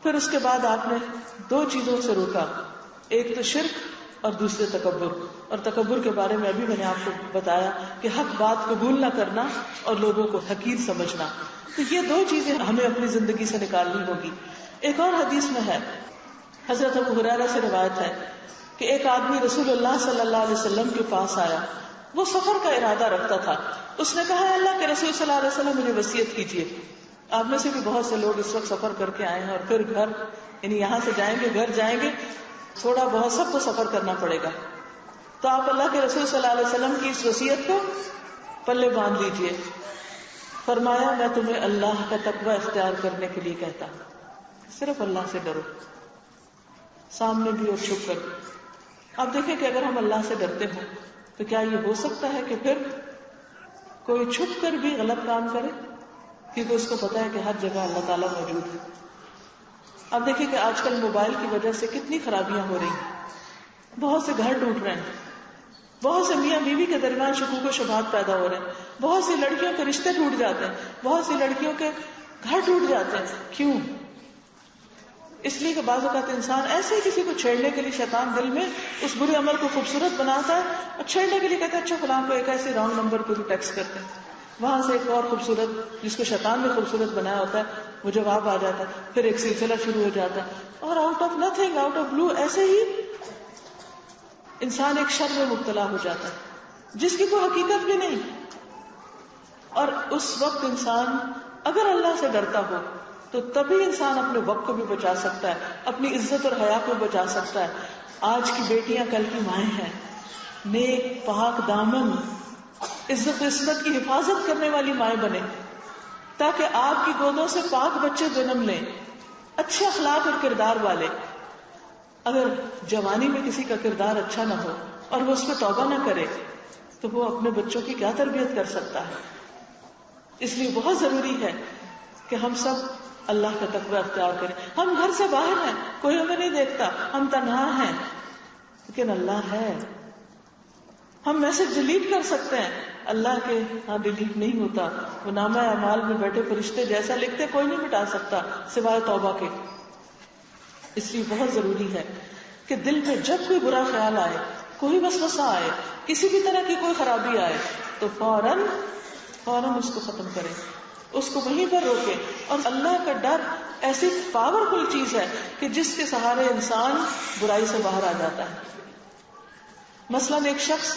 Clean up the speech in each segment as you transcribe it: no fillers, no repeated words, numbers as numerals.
پھر اس کے بعد آپ نے دو چیزوں سے روکا، ایک تو شرک اور دوسرے تکبر. اور تکبر کے بارے میں ابھی میں نے آپ کو بتایا کہ حق بات قبول نہ کرنا اور لوگوں کو حقیر سمجھنا. تو یہ دو چیزیں ہمیں اپنی زندگی سے نکالنی ہوگی. ایک اور حدیث میں ہے، حضرت ابو ہریرہ سے روایت ہے کہ ایک آدمی رسول اللہ صلی اللہ علیہ وسلم کے پاس آیا. وہ سفر کا ارادہ رکھتا تھا. اس نے کہا اللہ کے رسول صلی اللہ علیہ وسلم مجھے وصیت کیجیے. آپ میں سے بھی بہت سے لوگ اس وقت سفر کر کے آئے ہیں اور پھر گھر، یعنی یہاں سے جائیں گے گھر جائیں گے، تھوڑا بہت سب کو سفر کرنا پڑے گا. تو آپ اللہ کے رسول صلی اللہ علیہ وسلم کی اس وصیت کو پلے باندھ لیجیے. فرمایا میں تمہیں اللہ کا تقوی اختیار کرنے کے لیے کہتا ہوں، صرف اللہ سے ڈرو، سامنے بھی اور چھپ کر بھی. آپ دیکھیں کہ اگر ہم اللہ سے ڈرتے ہوں تو کیا یہ ہو سکتا ہے کہ پھر کوئی چھپ کر بھی غلط کام کرے؟ کیونکہ اس کو پتا ہے کہ ہر جگہ اللہ تعالیٰ موجود ہے. اب دیکھیں کہ آج کل موبائل کی وجہ سے کتنی خرابیاں ہو رہی ہیں، بہت سے گھر ٹوٹ رہے ہیں، بہت سے میاں بیوی کے درمیان شکوک و شبہات پیدا ہو رہے ہیں، بہت سی لڑکیوں کے رشتے ٹوٹ جاتے ہیں، بہت سی لڑکیوں کے گھر ٹوٹ جاتے ہیں. کیوں؟ اس لیے کہ بعض اوقات انسان ایسے ہی کسی کو چھیڑنے کے لیے شیطان دل میں اس برے عمل کو خوبصورت بناتا ہے اور چھیڑنے کے لیے کہتا ہے اچھا فلاں کو ایک ایسے رانگ نمبر کو بھی ٹیکسٹ کرتے ہیں، وہاں سے ایک اور خوبصورت جس کو شیطان نے خوبصورت بنایا ہوتا ہے وہ جواب آ جاتا ہے، پھر ایک سلسلہ شروع ہو جاتا ہے. اور out of nothing, out of blue ایسے ہی انسان ایک شر میں مبتلا ہو جاتا ہے جس کی کوئی حقیقت بھی نہیں. اور اس وقت انسان اگر اللہ سے ڈرتا ہو تو تبھی انسان اپنے وقت کو بھی بچا سکتا ہے، اپنی عزت اور حیا کو بچا سکتا ہے. آج کی بیٹیاں کل کی مائیں ہیں، نیک پاک دامن عزت و عصمت کی حفاظت کرنے والی مائیں بنے تاکہ آپ کی گودوں سے پاک بچے جنم لیں، اچھے اخلاق اور کردار والے. اگر جوانی میں کسی کا کردار اچھا نہ ہو اور وہ اس پہ توبہ نہ کرے تو وہ اپنے بچوں کی کیا تربیت کر سکتا ہے؟ اس لیے بہت ضروری ہے کہ ہم سب اللہ کا تقوی اختیار کریں. ہم گھر سے باہر ہیں، کوئی ہمیں نہیں دیکھتا، ہم تنہا ہیں، لیکن اللہ ہے. ہم میسج ڈیلیٹ کر سکتے ہیں، اللہ کے ہاں ڈیلیٹ نہیں ہوتا. وہ نامہ اعمال میں بیٹھے فرشتے جیسا لکھتے کوئی نہیں مٹا سکتا سوائے توبہ کے. اس لیے بہت ضروری ہے کہ دل میں جب کوئی برا خیال آئے، کوئی وسوسہ آئے، کسی بھی طرح کی کوئی خرابی آئے تو فوراً اس کو ختم کریں، اس کو وہیں پر روکیں. اور اللہ کا ڈر ایسی پاورفل چیز ہے کہ جس کے سہارے انسان برائی سے باہر آ جاتا ہے. مثلاً ایک شخص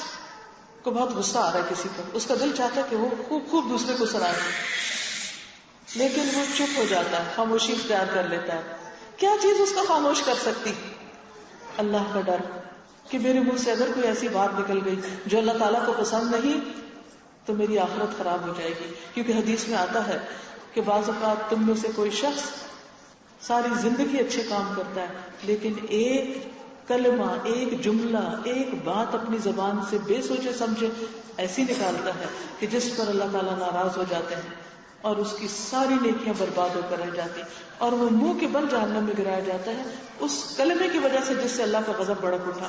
کو بہت غصہ آ رہا ہے کسی پر، اس کا دل چاہتا ہے کہ وہ خوب دوسرے کو سنائے، لیکن وہ چپ ہو جاتا ہے، خاموشی اختیار کر لیتا ہے. کیا چیز اس کو خاموش کر سکتی؟ اللہ کا ڈر کہ میرے منہ سے اگر کوئی ایسی بات نکل گئی جو اللہ تعالیٰ کو پسند نہیں تو میری آخرت خراب ہو جائے گی. کیونکہ حدیث میں آتا ہے کہ بعض اوقات تم میں سے کوئی شخص ساری زندگی اچھے کام کرتا ہے لیکن ایک کلمہ، ایک جملہ، ایک بات اپنی زبان سے بے سوچے سمجھے ایسی نکالتا ہے کہ جس پر اللہ تعالیٰ ناراض ہو جاتے ہیں اور اس کی ساری نیکیاں برباد ہو کر رہ جاتی اور وہ منہ کے بل جہنم میں گرایا جاتا ہے اس کلمے کی وجہ سے جس سے اللہ کا غضب بڑک اٹھا.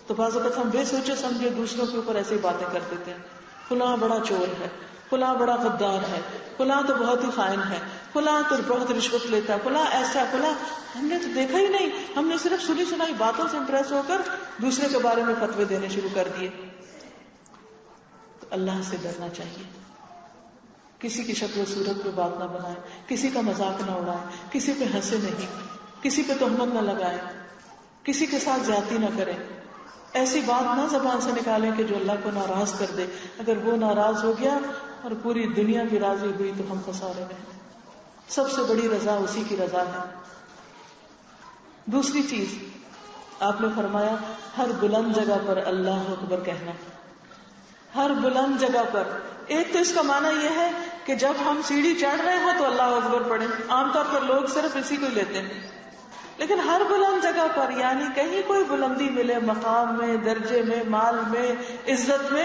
تو بعض اوقات ہم بے سوچے سمجھے دوسروں کے اوپر ایسی باتیں کر دیتے ہیں، فلاں بڑا چور ہے، فلاں بڑا غدار ہے، فلاں تو بہت ہی خائن ہے، فلاں تو بہت رشوت لیتا ہے، فلاں ایسا، فلاں. ہم نے تو دیکھا ہی نہیں، ہم نے صرف سنی سنائی باتوں سے امپریس ہو کر دوسرے کے بارے میں فتوے دینے شروع کر دیے. تو اللہ سے ڈرنا چاہیے. کسی کی شکل و صورت پہ بات نہ بنائیں، کسی کا مذاق نہ اڑائیں، کسی پہ ہنسے نہیں، کسی پہ تہمت نہ لگائیں، کسی کے ساتھ زیادتی نہ کریں. ایسی بات نہ زبان سے نکالیں کہ جو اللہ کو ناراض کر دے. اگر وہ ناراض ہو گیا اور پوری دنیا بھی راضی ہوئی تو ہم خسارے میں ہیں. سب سے بڑی رضا اسی کی رضا ہے. دوسری چیز آپ نے فرمایا ہر بلند جگہ پر اللہ اکبر کہنا. ہر بلند جگہ پر. ایک تو اس کا معنی یہ ہے کہ جب ہم سیڑھی چڑھ رہے ہوں تو اللہ اکبر پڑھیں. عام طور پر لوگ صرف اسی کو لیتے ہیں، لیکن ہر بلند جگہ پر یعنی کہیں کوئی بلندی ملے، مقام میں، درجے میں، مال میں، عزت میں،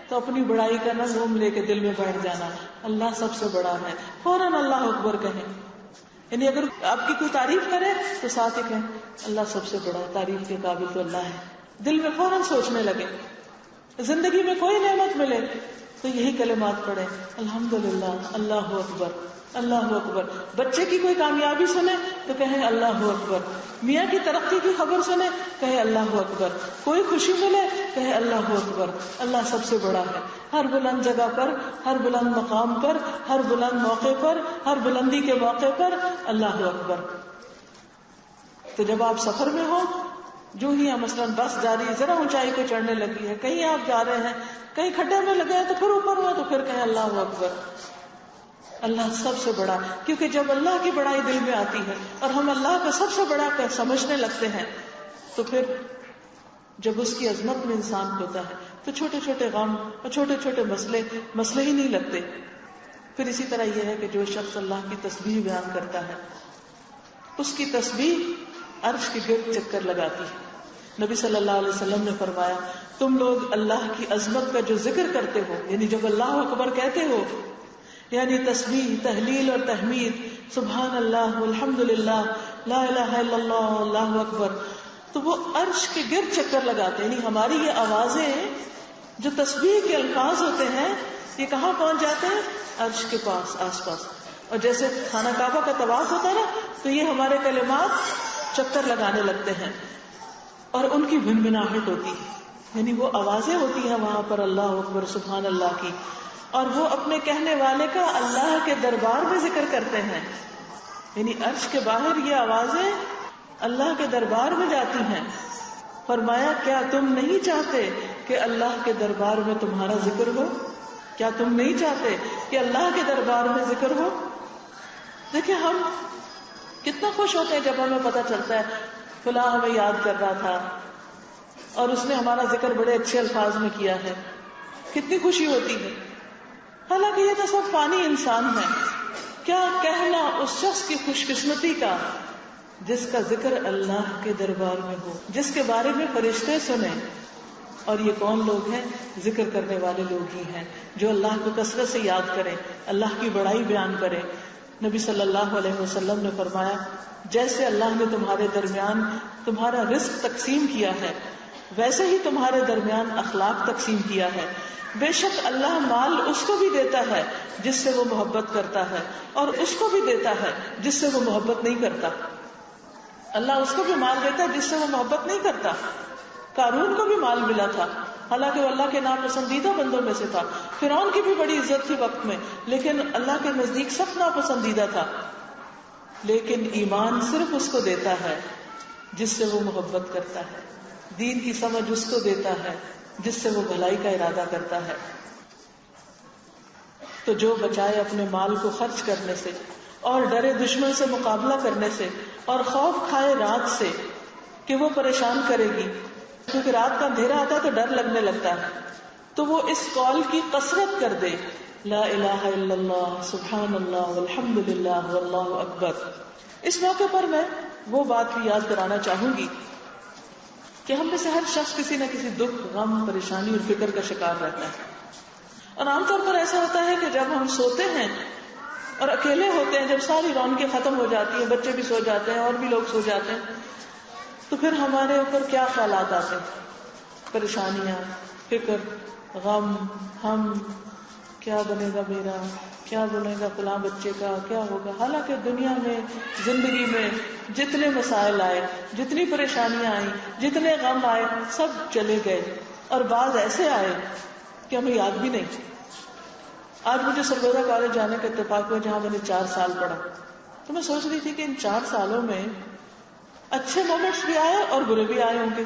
تو اپنی بڑائی کا نہ گھوم لے کے دل میں بیٹھ جانا اللہ سب سے بڑا ہے، فوراً اللہ اکبر کہیں. یعنی اگر آپ کی کوئی تعریف کرے تو ساتھ ہی کہیں اللہ سب سے بڑا ہے، تعریف کے قابل تو اللہ ہے. دل میں فوراً سوچنے لگے. زندگی میں کوئی نعمت ملے تو یہی کلمات پڑھیں الحمدللہ، اللہ اکبر. اللہ اکبر. بچے کی کوئی کامیابی سنے تو کہیں اللہ اکبر. میاں کی ترقی کی خبر سنے کہے اللہ اکبر. کوئی خوشی ملے کہے اللہ اکبر. اللہ سب سے بڑا ہے. ہر بلند جگہ پر, ہر بلند مقام پر, ہر بلند موقع پر, ہر بلندی کے موقع پر اللہ اکبر. تو جب آپ سفر میں ہو, جو ہی مثلاً بس جا رہی ہے, ذرا اونچائی پہ چڑھنے لگی ہے, کہیں آپ جا رہے ہیں, کہیں کھڈے میں لگے ہیں تو پھر اوپر ہوا تو پھر کہیں اللہ اکبر. اللہ سب سے بڑا, کیونکہ جب اللہ کی بڑائی دل میں آتی ہے اور ہم اللہ کو سب سے بڑا سمجھنے لگتے ہیں, تو پھر جب اس کی عظمت میں انسان ہوتا ہے تو چھوٹے چھوٹے غم اور چھوٹے چھوٹے مسئلے ہی نہیں لگتے. پھر اسی طرح یہ ہے کہ جو شخص اللہ کی تسبیح بیان کرتا ہے, اس کی تسبیح عرش کے گرد چکر لگاتی ہے. نبی صلی اللہ علیہ وسلم نے فرمایا, تم لوگ اللہ کی عظمت کا جو ذکر کرتے ہو, یعنی جب اللہ اکبر کہتے ہو, یعنی تسبیح, تحلیل اور تحمید, سبحان اللہ, الحمد للہ, لا الہ الا اللہ, اللہ اکبر, تو وہ عرش کے گرد چکر لگاتے ہیں. یعنی ہماری یہ آوازیں جو تسبیح کے الفاظ ہوتے ہیں, یہ کہاں پہنچ جاتے ہیں؟ عرش کے پاس, آس پاس. اور جیسے خانہ کعبہ کا طواف ہوتا ہے نا, تو یہ ہمارے کلمات چکر لگانے لگتے ہیں اور ان کی بھنبھناہٹ ہوتی ہے. یعنی وہ آوازیں ہوتی ہیں وہاں پر اللہ اکبر, سبحان اللہ کی, اور وہ اپنے کہنے والے کا اللہ کے دربار میں ذکر کرتے ہیں. یعنی عرش کے باہر یہ آوازیں اللہ کے دربار میں جاتی ہیں. فرمایا, کیا تم نہیں چاہتے کہ اللہ کے دربار میں تمہارا ذکر ہو؟ کیا تم نہیں چاہتے کہ اللہ کے دربار میں ذکر ہو؟ دیکھیں ہم کتنا خوش ہوتے ہیں جب ہمیں پتہ چلتا ہے فلاں ہمیں یاد کر رہا تھا اور اس نے ہمارا ذکر بڑے اچھے الفاظ میں کیا ہے. کتنی خوشی ہوتی ہے. حالانکہ یہ تو سب فانی انسان ہے. کیا کہنا اس شخص کی خوش قسمتی کا جس کا ذکر اللہ کے دربار میں ہو, جس کے بارے میں فرشتے سنیں. اور یہ کون لوگ ہیں؟ ذکر کرنے والے لوگ ہی ہیں, جو اللہ کو کثرت سے یاد کریں, اللہ کی بڑائی بیان کریں. نبی صلی اللہ علیہ وسلم نے فرمایا, جیسے اللہ نے تمہارے درمیان تمہارا رزق تقسیم کیا ہے, ویسے ہی تمہارے درمیان اخلاق تقسیم کیا ہے. بے شک اللہ مال اس کو بھی دیتا ہے جس سے وہ محبت کرتا ہے, اور اس کو بھی دیتا ہے جس سے وہ محبت نہیں کرتا. اللہ اس کو بھی مال دیتا ہے جس سے وہ محبت نہیں کرتا. قارون کو بھی مال ملا تھا, حالانکہ وہ اللہ کے ناپسندیدہ بندوں میں سے تھا. فرعون کی بھی بڑی عزت تھی وقت میں, لیکن اللہ کے نزدیک سخت ناپسندیدہ تھا. لیکن ایمان صرف اس کو دیتا ہے جس سے وہ محبت کرتا ہے. دین کی سمجھ اس کو دیتا ہے جس سے وہ بھلائی کا ارادہ کرتا ہے. تو جو بچائے اپنے مال کو خرچ کرنے سے, اور ڈرے دشمن سے مقابلہ کرنے سے, اور خوف کھائے رات سے کہ وہ پریشان کرے گی, کیونکہ رات کا اندھیرا آتا ہے تو ڈر لگنے لگتا ہے, تو وہ اس قول کی کثرت کر دے, لا الہ الا اللہ, سبحان اللہ, والحمد للہ, واللہ اکبر. اس موقع پر میں وہ بات بھی یاد کرانا چاہوں گی کہ ہم میں سے ہر شخص کسی نہ کسی دکھ, غم, پریشانی اور فکر کا شکار رہتا ہے. اور عام طور پر ایسا ہوتا ہے کہ جب ہم سوتے ہیں اور اکیلے ہوتے ہیں, جب ساری رونقیں ختم ہو جاتی ہیں, بچے بھی سو جاتے ہیں اور بھی لوگ سو جاتے ہیں, تو پھر ہمارے اوپر کیا خیالات آتے ہیں؟ پریشانیاں, فکر, غم, ہم کیا بنے گا میرا, کیا بنے گا فلاں بچے کا, کیا ہوگا. حالانکہ دنیا میں, زندگی میں جتنے مسائل آئے, جتنی پریشانیاں آئیں, جتنے غم آئے, سب چلے گئے, اور بعض ایسے آئے کہ ہمیں یاد بھی نہیں. آج مجھے سرگودا کالج جانے کا اتفاق ہوا جہاں میں نے 4 سال پڑھا, تو میں سوچ رہی تھی کہ ان 4 سالوں میں اچھے مومنٹس بھی آئے اور برے بھی آئے ہوں گے,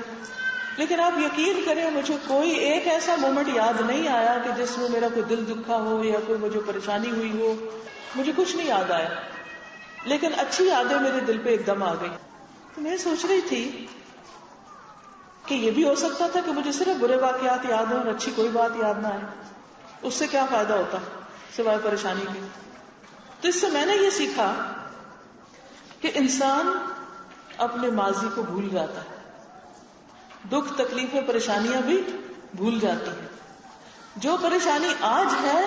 لیکن آپ یقین کریں مجھے کوئی ایک ایسا مومنٹ یاد نہیں آیا کہ جس میں میرا کوئی دل دکھا ہو یا کوئی مجھے پریشانی ہوئی ہو. مجھے کچھ نہیں یاد آیا, لیکن اچھی یادیں میرے دل پہ ایک دم آ گئی. تو میں سوچ رہی تھی کہ یہ بھی ہو سکتا تھا کہ مجھے صرف برے واقعات یاد ہوں اور اچھی کوئی بات یاد نہ آئے. اس سے کیا فائدہ ہوتا سوائے پریشانی کی. تو اس سے میں نے یہ سیکھا کہ انسان اپنے ماضی کو بھول جاتا ہے, دکھ, تکلیفیں, پریشانیاں بھی بھول جاتی ہیں. جو پریشانی آج ہے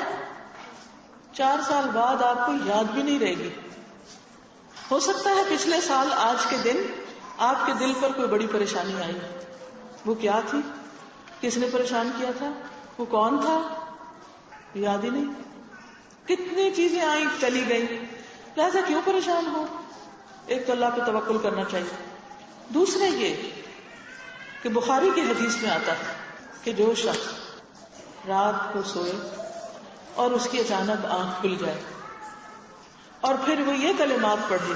4 سال بعد آپ کو یاد بھی نہیں رہے گی. ہو سکتا ہے پچھلے سال آج کے دن آپ کے دل پر کوئی بڑی پریشانی آئی, وہ کیا تھی, کس نے پریشان کیا تھا, وہ کون تھا, یاد ہی نہیں. کتنی چیزیں آئیں چلی گئیں، لہذا کیوں پریشان ہو؟ ایک تو اللہ پہ توکل کرنا چاہیے. دوسرے یہ کہ بخاری کی حدیث میں آتا ہے کہ جو شخص رات کو سوئے اور اس کی اچانک آنکھ کھل جائے اور پھر وہ یہ کلمات پڑھے،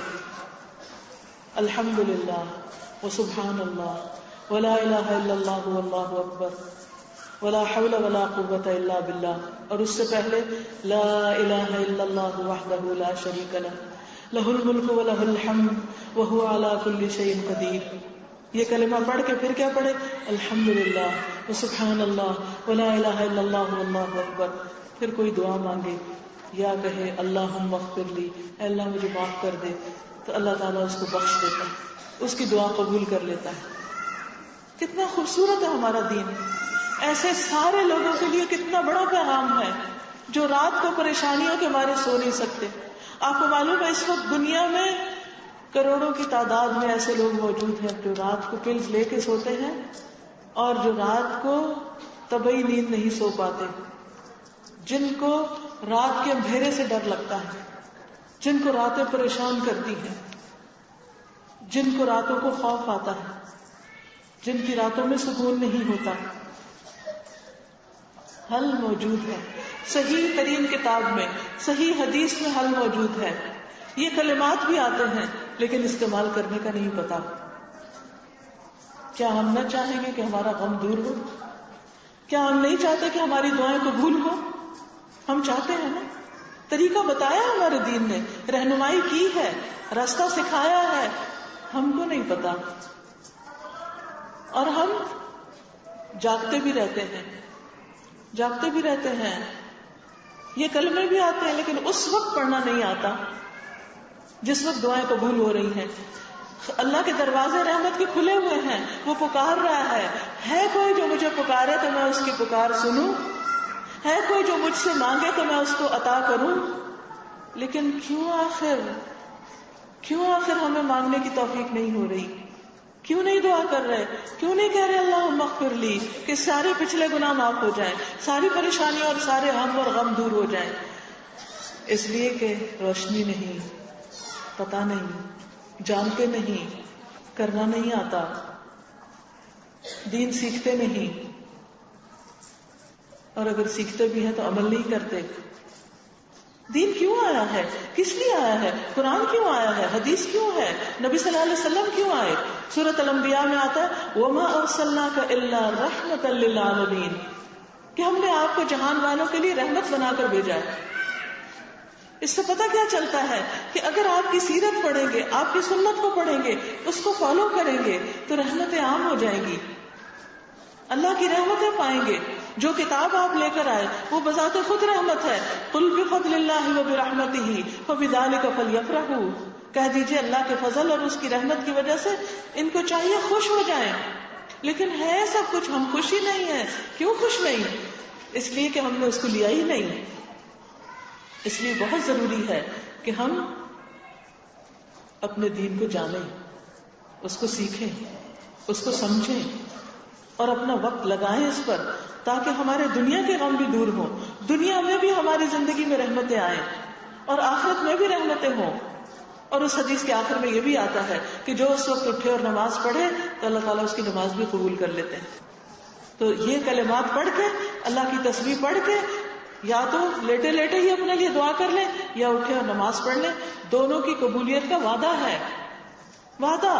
الحمدللہ وسبحان اللہ ولا الہ الا اللہ واللہ اکبر ولا حول ولا قوۃ الا باللہ، اور اس سے پہلے لا الہ الا اللہ وحدہ لا شریک لہ لہ الملک ولہ الحمد وہو علی کل شیء قدیر. یہ کلمہ پڑھ کے پھر کیا پڑھے؟ الحمدللہ وسبحان اللہ ولا الہ الا اللہ واللہ اکبر. پھر کوئی دعا مانگے یا کہے اللہم اغفر لی، اے اللہ مجھے معاف کر دے، تو اللہ تعالیٰ اس کو بخش دیتا ہے، اس کی دعا قبول کر لیتا ہے. کتنا خوبصورت ہے ہمارا دین. ایسے سارے لوگوں کے لیے کتنا بڑا پیغام ہے جو رات کو پریشانیوں کے مارے سو نہیں سکتے. آپ کو معلوم ہے اس وقت دنیا میں کروڑوں کی تعداد میں ایسے لوگ موجود ہیں جو رات کو پلز لے کے سوتے ہیں اور جو رات کو طبعی نیند نہیں سو پاتے، جن کو رات کے اندھیرے سے ڈر لگتا ہے، جن کو راتیں پریشان کرتی ہیں، جن کو راتوں کو خوف آتا ہے، جن کی راتوں میں سکون نہیں ہوتا. حل موجود ہے صحیح ترین کتاب میں، صحیح حدیث میں حل موجود ہے. یہ کلمات بھی آتے ہیں لیکن استعمال کرنے کا نہیں پتا. کیا ہم نہ چاہیں گے کہ ہمارا غم دور ہو؟ کیا ہم نہیں چاہتے کہ ہماری دعائیں قبول ہو؟ ہم چاہتے ہیں نا. طریقہ بتایا ہمارے دین نے، رہنمائی کی ہے، راستہ سکھایا ہے، ہم کو نہیں پتا اور ہم جاگتے بھی رہتے ہیں، جاگتے بھی رہتے ہیں. یہ کلمے بھی آتے ہیں لیکن اس وقت پڑھنا نہیں آتا جس وقت دعائیں قبول ہو رہی ہیں. اللہ کے دروازے رحمت کے کھلے ہوئے ہیں، وہ پکار رہا ہے کوئی جو مجھے پکارے تو میں اس کی پکار سنوں، ہے کوئی جو مجھ سے مانگے تو میں اس کو عطا کروں. لیکن کیوں آخر ہمیں مانگنے کی توفیق نہیں ہو رہی؟ کیوں نہیں دعا کر رہے؟ کیوں نہیں کہہ رہے اللہم اغفر لی کہ سارے پچھلے گناہ معاف ہو جائیں، ساری پریشانیاں اور سارے ہم اور غم دور ہو جائیں؟ اس لیے کہ روشنی نہیں، پتہ نہیں، جانتے نہیں، کرنا نہیں آتا، دین سیکھتے نہیں، اور اگر سیکھتے بھی ہیں تو عمل نہیں کرتے. دین کیوں آیا ہے؟ کس لیے آیا ہے؟ قرآن کیوں آیا ہے؟ حدیث کیوں ہے؟ نبی صلی اللہ علیہ وسلم کیوں آئے؟ سورۃ الانبیاء میں آتا ہے وَمَا أَرْسَلْنَاكَ إِلَّا رَحْمَةً لِّلْعَالَمِينَ کہ ہم نے آپ کو جہان والوں کے لیے رحمت بنا کر بھیجا ہے. اس سے پتہ کیا چلتا ہے کہ اگر آپ کی سیرت پڑھیں گے، آپ کی سنت کو پڑھیں گے، اس کو فالو کریں گے تو رحمتیں عام ہو جائیں گی، اللہ کی رحمتیں پائیں گے. جو کتاب آپ لے کر آئے وہ بذات خود رحمت ہے. قل بفضل اللہ وبرحمتہ فبذلک فلیفرحوا، کہہ دیجئے اللہ کے فضل اور اس کی رحمت کی وجہ سے ان کو چاہیے خوش ہو جائیں. لیکن ہے سب کچھ، ہم خوش ہی نہیں ہیں. کیوں خوش نہیں؟ اس لیے کہ ہم نے اس کو لیا ہی نہیں. اس لیے بہت ضروری ہے کہ ہم اپنے دین کو جانیں، اس کو سیکھیں، اس کو سمجھیں اور اپنا وقت لگائیں اس پر، تاکہ ہمارے دنیا کے غم بھی دور ہوں، دنیا میں بھی ہماری زندگی میں رحمتیں آئیں اور آخرت میں بھی رحمتیں ہوں. اور اس حدیث کے آخر میں یہ بھی آتا ہے کہ جو اس وقت اٹھے اور نماز پڑھے تو اللہ تعالیٰ اس کی نماز بھی قبول کر لیتے ہیں. تو یہ کلمات پڑھ کے، اللہ کی تسبیح پڑھ کے، یا تو لیٹے لیٹے ہی اپنے لیے دعا کر لیں یا اٹھے اور نماز پڑھ لیں. دونوں کی قبولیت کا وعدہ ہے، وعدہ.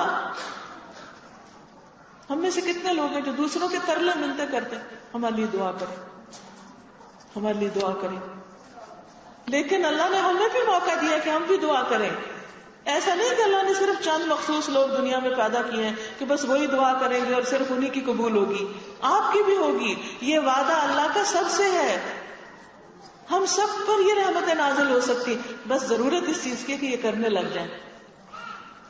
ہم میں سے کتنے لوگ ہیں جو دوسروں کے ترلے منتیں کرتے ہیں ہمارے لیے دعا کریں، ہمارے لیے دعا کریں. لیکن اللہ نے ہمیں بھی موقع دیا کہ ہم بھی دعا کریں. ایسا نہیں کہ اللہ نے صرف چند مخصوص لوگ دنیا میں پیدا کیے ہیں کہ بس وہی دعا کریں گے اور صرف انہی کی قبول ہوگی. آپ کی بھی ہوگی. یہ وعدہ اللہ کا سب سے ہے، ہم سب پر یہ رحمتیں نازل ہو سکتی، بس ضرورت اس چیز کی کہ یہ کرنے لگ جائیں.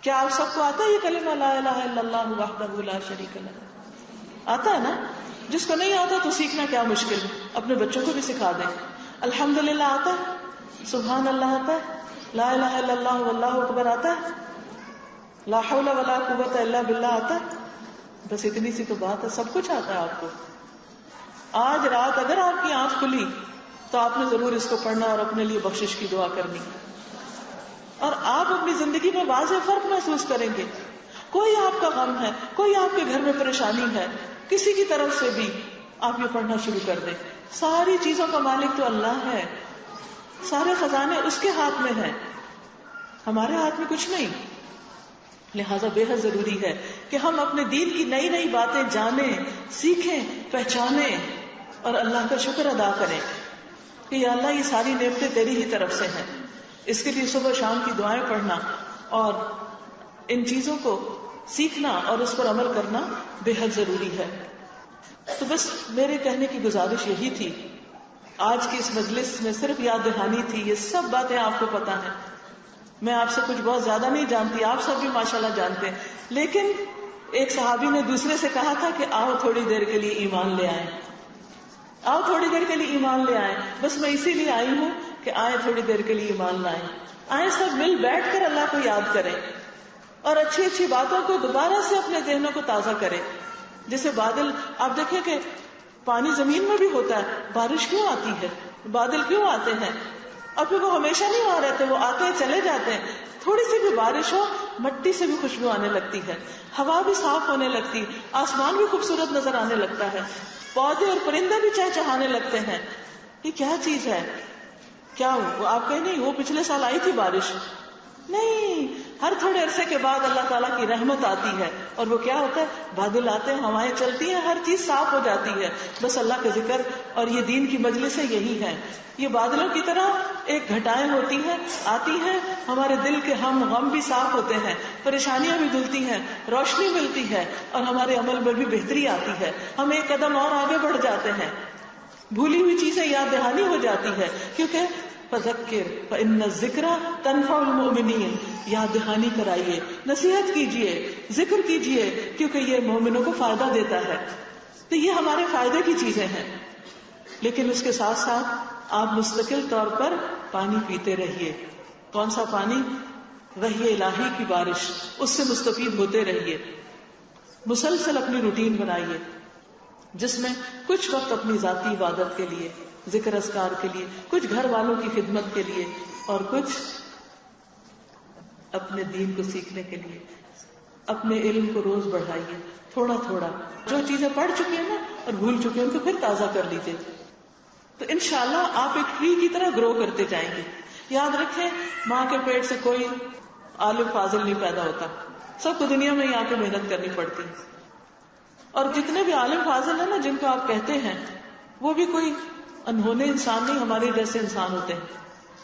کیا آپ سب کو آتا ہے یہ کلمہ لا الہ الا اللہ وحدہ لا شریک لہ؟ آتا ہے نا؟ جس کو نہیں آتا تو سیکھنا کیا مشکل ہے، اپنے بچوں کو بھی سکھا دیں. الحمدللہ آتا ہے، سبحان اللہ آتا ہے، لا الہ الا اللہ واللہ اکبر آتا ہے، لا حول ولا قوت الا باللہ آتا ہے. بس اتنی سی تو بات ہے، سب کچھ آتا ہے آپ کو. آج رات اگر آپ کی آنکھ کھلی تو آپ نے ضرور اس کو پڑھنا اور اپنے لیے بخشش کی دعا کرنی. اور آپ اپنی زندگی میں واضح فرق محسوس کریں گے. کوئی آپ کا غم ہے, کوئی آپ کے گھر میں پریشانی ہے, کسی کی طرف سے بھی آپ یہ پڑھنا شروع کر دیں. ساری چیزوں کا مالک تو اللہ ہے, سارے خزانے اس کے ہاتھ میں ہیں, ہمارے ہاتھ میں کچھ نہیں. لہذا بے حد ضروری ہے کہ ہم اپنے دین کی نئی نئی باتیں جانیں, سیکھیں, پہچانیں اور اللہ کا شکر ادا کریں کہ یا اللہ یہ ساری نعمتیں تیری ہی طرف سے ہیں. اس کے لیے صبح شام کی دعائیں پڑھنا اور ان چیزوں کو سیکھنا اور اس پر عمل کرنا بے حد ضروری ہے. تو بس میرے کہنے کی گزارش یہی تھی. آج کی اس مجلس میں صرف یاد دہانی تھی, یہ سب باتیں آپ کو پتا ہیں. میں آپ سے کچھ بہت زیادہ نہیں جانتی, آپ سب بھی ماشاءاللہ جانتے ہیں. لیکن ایک صحابی نے دوسرے سے کہا تھا کہ آؤ تھوڑی دیر کے لیے ایمان لے آئیں, آؤ تھوڑی دیر کے لیے ایمان لے آئیں. بس میں اسی لیے آئی ہوں کہ آئیں تھوڑی دیر کے لیے ایمان لائیں, آئیں سب مل بیٹھ کر اللہ کو یاد کریں اور اچھی اچھی باتوں کو دوبارہ سے اپنے ذہنوں کو تازہ کریں. جیسے بادل, آپ دیکھیں کہ پانی زمین میں بھی ہوتا ہے, بارش کیوں آتی ہے, بادل کیوں آتے ہیں, اور پھر وہ ہمیشہ نہیں وہاں رہتے, وہ آتے ہیں چلے جاتے ہیں. تھوڑی سی بھی بارش ہو مٹی سے بھی خوشبو آنے لگتی ہے, ہوا بھی صاف ہونے لگتی, آسمان بھی خوبصورت نظر آنے لگتا ہے, پودے اور پرندے بھی چہچہانے لگتے ہیں. یہ کیا چیز ہے؟ کیا وہ آپ کہیں نہیں وہ پچھلے سال آئی تھی بارش؟ نہیں, ہر تھوڑے عرصے کے بعد اللہ تعالیٰ کی رحمت آتی ہے اور وہ کیا ہوتا ہے, بادل آتے ہیں, ہوائیں چلتی ہیں, ہر چیز صاف ہو جاتی ہے. بس اللہ کا ذکر اور یہ دین کی مجلسیں یہی ہیں. یہ بادلوں کی طرح ایک گھٹائیں ہوتی ہیں, آتی ہیں, ہمارے دل کے ہم غم بھی صاف ہوتے ہیں, پریشانیاں بھی دھلتی ہیں, روشنی ملتی ہے اور ہمارے عمل میں بھی بہتری آتی ہے. ہم ایک قدم اور آگے بڑھ جاتے ہیں, بھولی ہوئی چیزیں یاد دہانی ہو جاتی ہے. کیونکہ فذکر فإن الذکر تنفع المؤمنین, یاد دہانی کرائیے, نصیحت کیجیے, ذکر کیجیے, کیونکہ یہ مومنوں کو فائدہ دیتا ہے. تو یہ ہمارے فائدے کی چیزیں ہیں. لیکن اس کے ساتھ ساتھ آپ مستقل طور پر پانی پیتے رہیے. کون سا پانی؟ وحی الہی کی بارش, اس سے مستفید ہوتے رہیے. مسلسل اپنی روٹین بنائیے جس میں کچھ وقت اپنی ذاتی عبادت کے لیے, ذکر اذکار کے لیے, کچھ گھر والوں کی خدمت کے لیے اور کچھ اپنے دین کو سیکھنے کے لیے. اپنے علم کو روز بڑھائیے تھوڑا تھوڑا. جو چیزیں پڑھ چکے ہیں نا اور بھول چکے ہیں ان کو پھر تازہ کر لیجیے. تو انشاءاللہ آپ ایک ٹری کی طرح گرو کرتے جائیں گے. یاد رکھیں, ماں کے پیٹ سے کوئی عالم فاضل نہیں پیدا ہوتا, سب کو دنیا میں ہی آ کے محنت کرنی پڑتی ہے. اور جتنے بھی عالم فاضل ہیں نا جن کو آپ کہتے ہیں, وہ بھی کوئی انہونے انسان نہیں, ہمارے جیسے انسان ہوتے ہیں.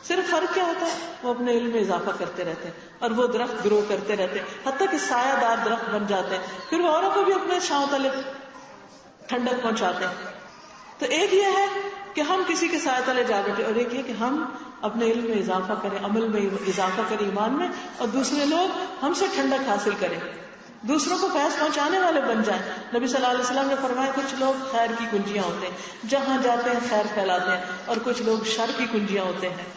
صرف فرق کیا ہوتا ہے, وہ اپنے علم میں اضافہ کرتے رہتے ہیں اور وہ درخت گرو کرتے رہتے ہیں حتیٰ کہ سایہ دار درخت بن جاتے ہیں. پھر وہ اوروں کو بھی اپنے چھاؤں تلے ٹھنڈک پہنچاتے ہیں. تو ایک یہ ہے کہ ہم کسی کے سایہ تلے جا بیٹھے, اور ایک یہ کہ ہم اپنے علم میں اضافہ کریں, عمل میں اضافہ کریں, ایمان میں, اور دوسرے لوگ ہم سے ٹھنڈک حاصل کریں, دوسروں کو فیض پہنچانے والے بن جائیں. نبی صلی اللہ علیہ وسلم نے فرمایا کچھ لوگ خیر کی کنجیاں ہوتے ہیں, جہاں جاتے ہیں خیر پھیلاتے ہیں, اور کچھ لوگ شر کی کنجیاں ہوتے ہیں,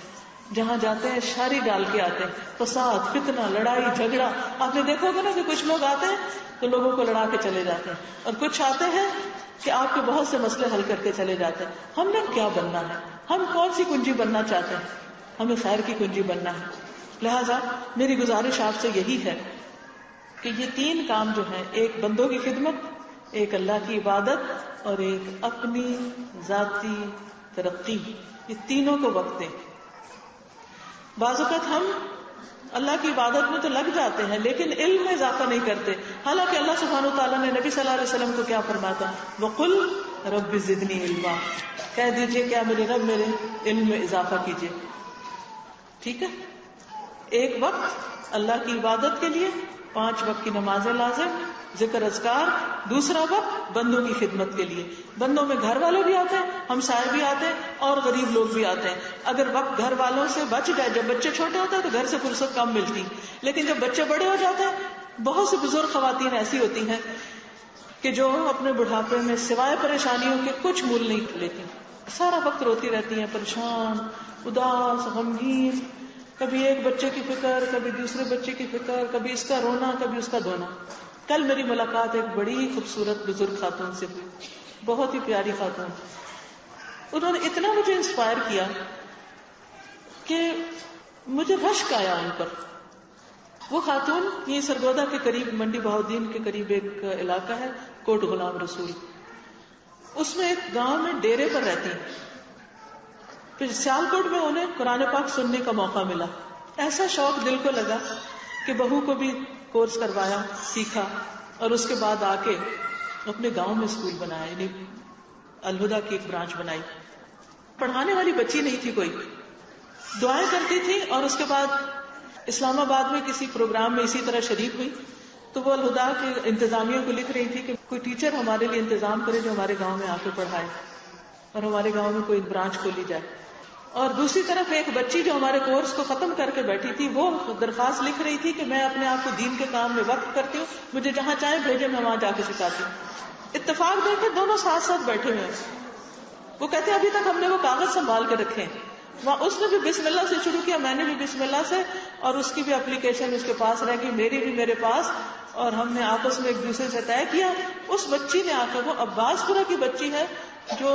جہاں جاتے ہیں شر ہی ڈال کے آتے ہیں. فساد, فتنہ, لڑائی جھگڑا. آپ نے دیکھا ہوگا نا کہ کچھ لوگ آتے ہیں تو لوگوں کو لڑا کے چلے جاتے ہیں, اور کچھ آتے ہیں کہ آپ کے بہت سے مسئلے حل کر کے چلے جاتے ہیں. ہم نے کیا بننا ہے؟ ہم کون سی کنجی بننا چاہتے ہیں؟ ہمیں خیر کی کنجی بننا ہے. لہذا میری گزارش آپ سے یہی ہے کہ یہ تین کام جو ہیں, ایک بندوں کی خدمت, ایک اللہ کی عبادت اور ایک اپنی ذاتی ترقی, یہ تینوں کو وقت دیں. بعض اوقات ہم اللہ کی عبادت میں تو لگ جاتے ہیں لیکن علم میں اضافہ نہیں کرتے. حالانکہ اللہ سبحانہ وتعالیٰ نے نبی صلی اللہ علیہ وسلم کو کیا فرماتا, وَقُلْ رَبِّ زِدْنِی عِلْمًا, کہہ دیجئے کیا میرے رب میرے علم میں اضافہ کیجئے. ٹھیک ہے, ایک وقت اللہ کی عبادت کے لیے, 5 وقت کی نمازیں لازم, ذکر اذکار. دوسرا وقت بندوں کی خدمت کے لیے, بندوں میں گھر والے بھی آتے ہیں, ہمسائے بھی آتے ہیں, اور غریب لوگ بھی آتے ہیں. اگر وقت گھر والوں سے بچ جائے, جب بچے چھوٹے ہوتے ہیں تو گھر سے فرصت کم ملتی, لیکن جب بچے بڑے ہو جاتے ہیں, بہت سی بزرگ خواتین ایسی ہوتی ہیں کہ جو اپنے بڑھاپے میں سوائے پریشانیوں کے کچھ مول نہیں لیتی, سارا وقت روتی رہتی ہیں, پریشان, اداس, غمگین, کبھی ایک بچے کی فکر, کبھی دوسرے بچے کی فکر, کبھی اس کا رونا, کبھی اس کا دھونا. کل میری ملاقات ایک بڑی خوبصورت بزرگ خاتون سے ہوئی, بہت ہی پیاری خاتون. انہوں نے اتنا مجھے انسپائر کیا کہ مجھے رشک آیا ان پر. وہ خاتون یہ سرگودا کے قریب منڈی بہاؤالدین کے قریب ایک علاقہ ہے کوٹ غلام رسول, اس میں ایک گاؤں میں ڈیرے پر رہتی ہیں. پھر سیالکوٹ میں انہیں قرآن پاک سننے کا موقع ملا. ایسا شوق دل کو لگا کہ بہو کو بھی کورس کروایا, سیکھا, اور اس کے بعد آ کے اپنے گاؤں میں اسکول بنایا, یعنی الہدا کی ایک برانچ بنائی. پڑھانے والی بچی نہیں تھی کوئی, دعائیں کرتی تھی. اور اس کے بعد اسلام آباد میں کسی پروگرام میں اسی طرح شریک ہوئی تو وہ الہدا کے انتظامیہ کو لکھ رہی تھی کہ کوئی ٹیچر ہمارے لیے انتظام کرے جو ہمارے گاؤں میں آ کے پڑھائے اور ہمارے گاؤں میں کوئی برانچ کھولی جائے. اور دوسری طرف ایک بچی جو ہمارے کورس کو ختم کر کے بیٹھی تھی, وہ درخواست لکھ رہی تھی کہ میں اپنے آپ کو دین کے کام میں وقف کرتی ہوں, مجھے جہاں چاہیں بھیجے, میں وہاں جا کے سکھاتی ہوں. اتفاق دیکھے دونوں ساتھ ساتھ بیٹھے ہوئے ہیں. وہ کہتے ہیں ابھی تک ہم نے وہ کاغذ سنبھال کے رکھے ہیں. وہاں اس نے بھی بسم اللہ سے شروع کیا, میں نے بھی بسم اللہ سے, اور اس کی بھی اپلیکیشن اس کے پاس رہ گئی, میری بھی میرے پاس, اور ہم نے آپس میں ایک دوسرے سے طے کیا. اس بچی نے آ کر, وہ عباس پورہ کی بچی ہے جو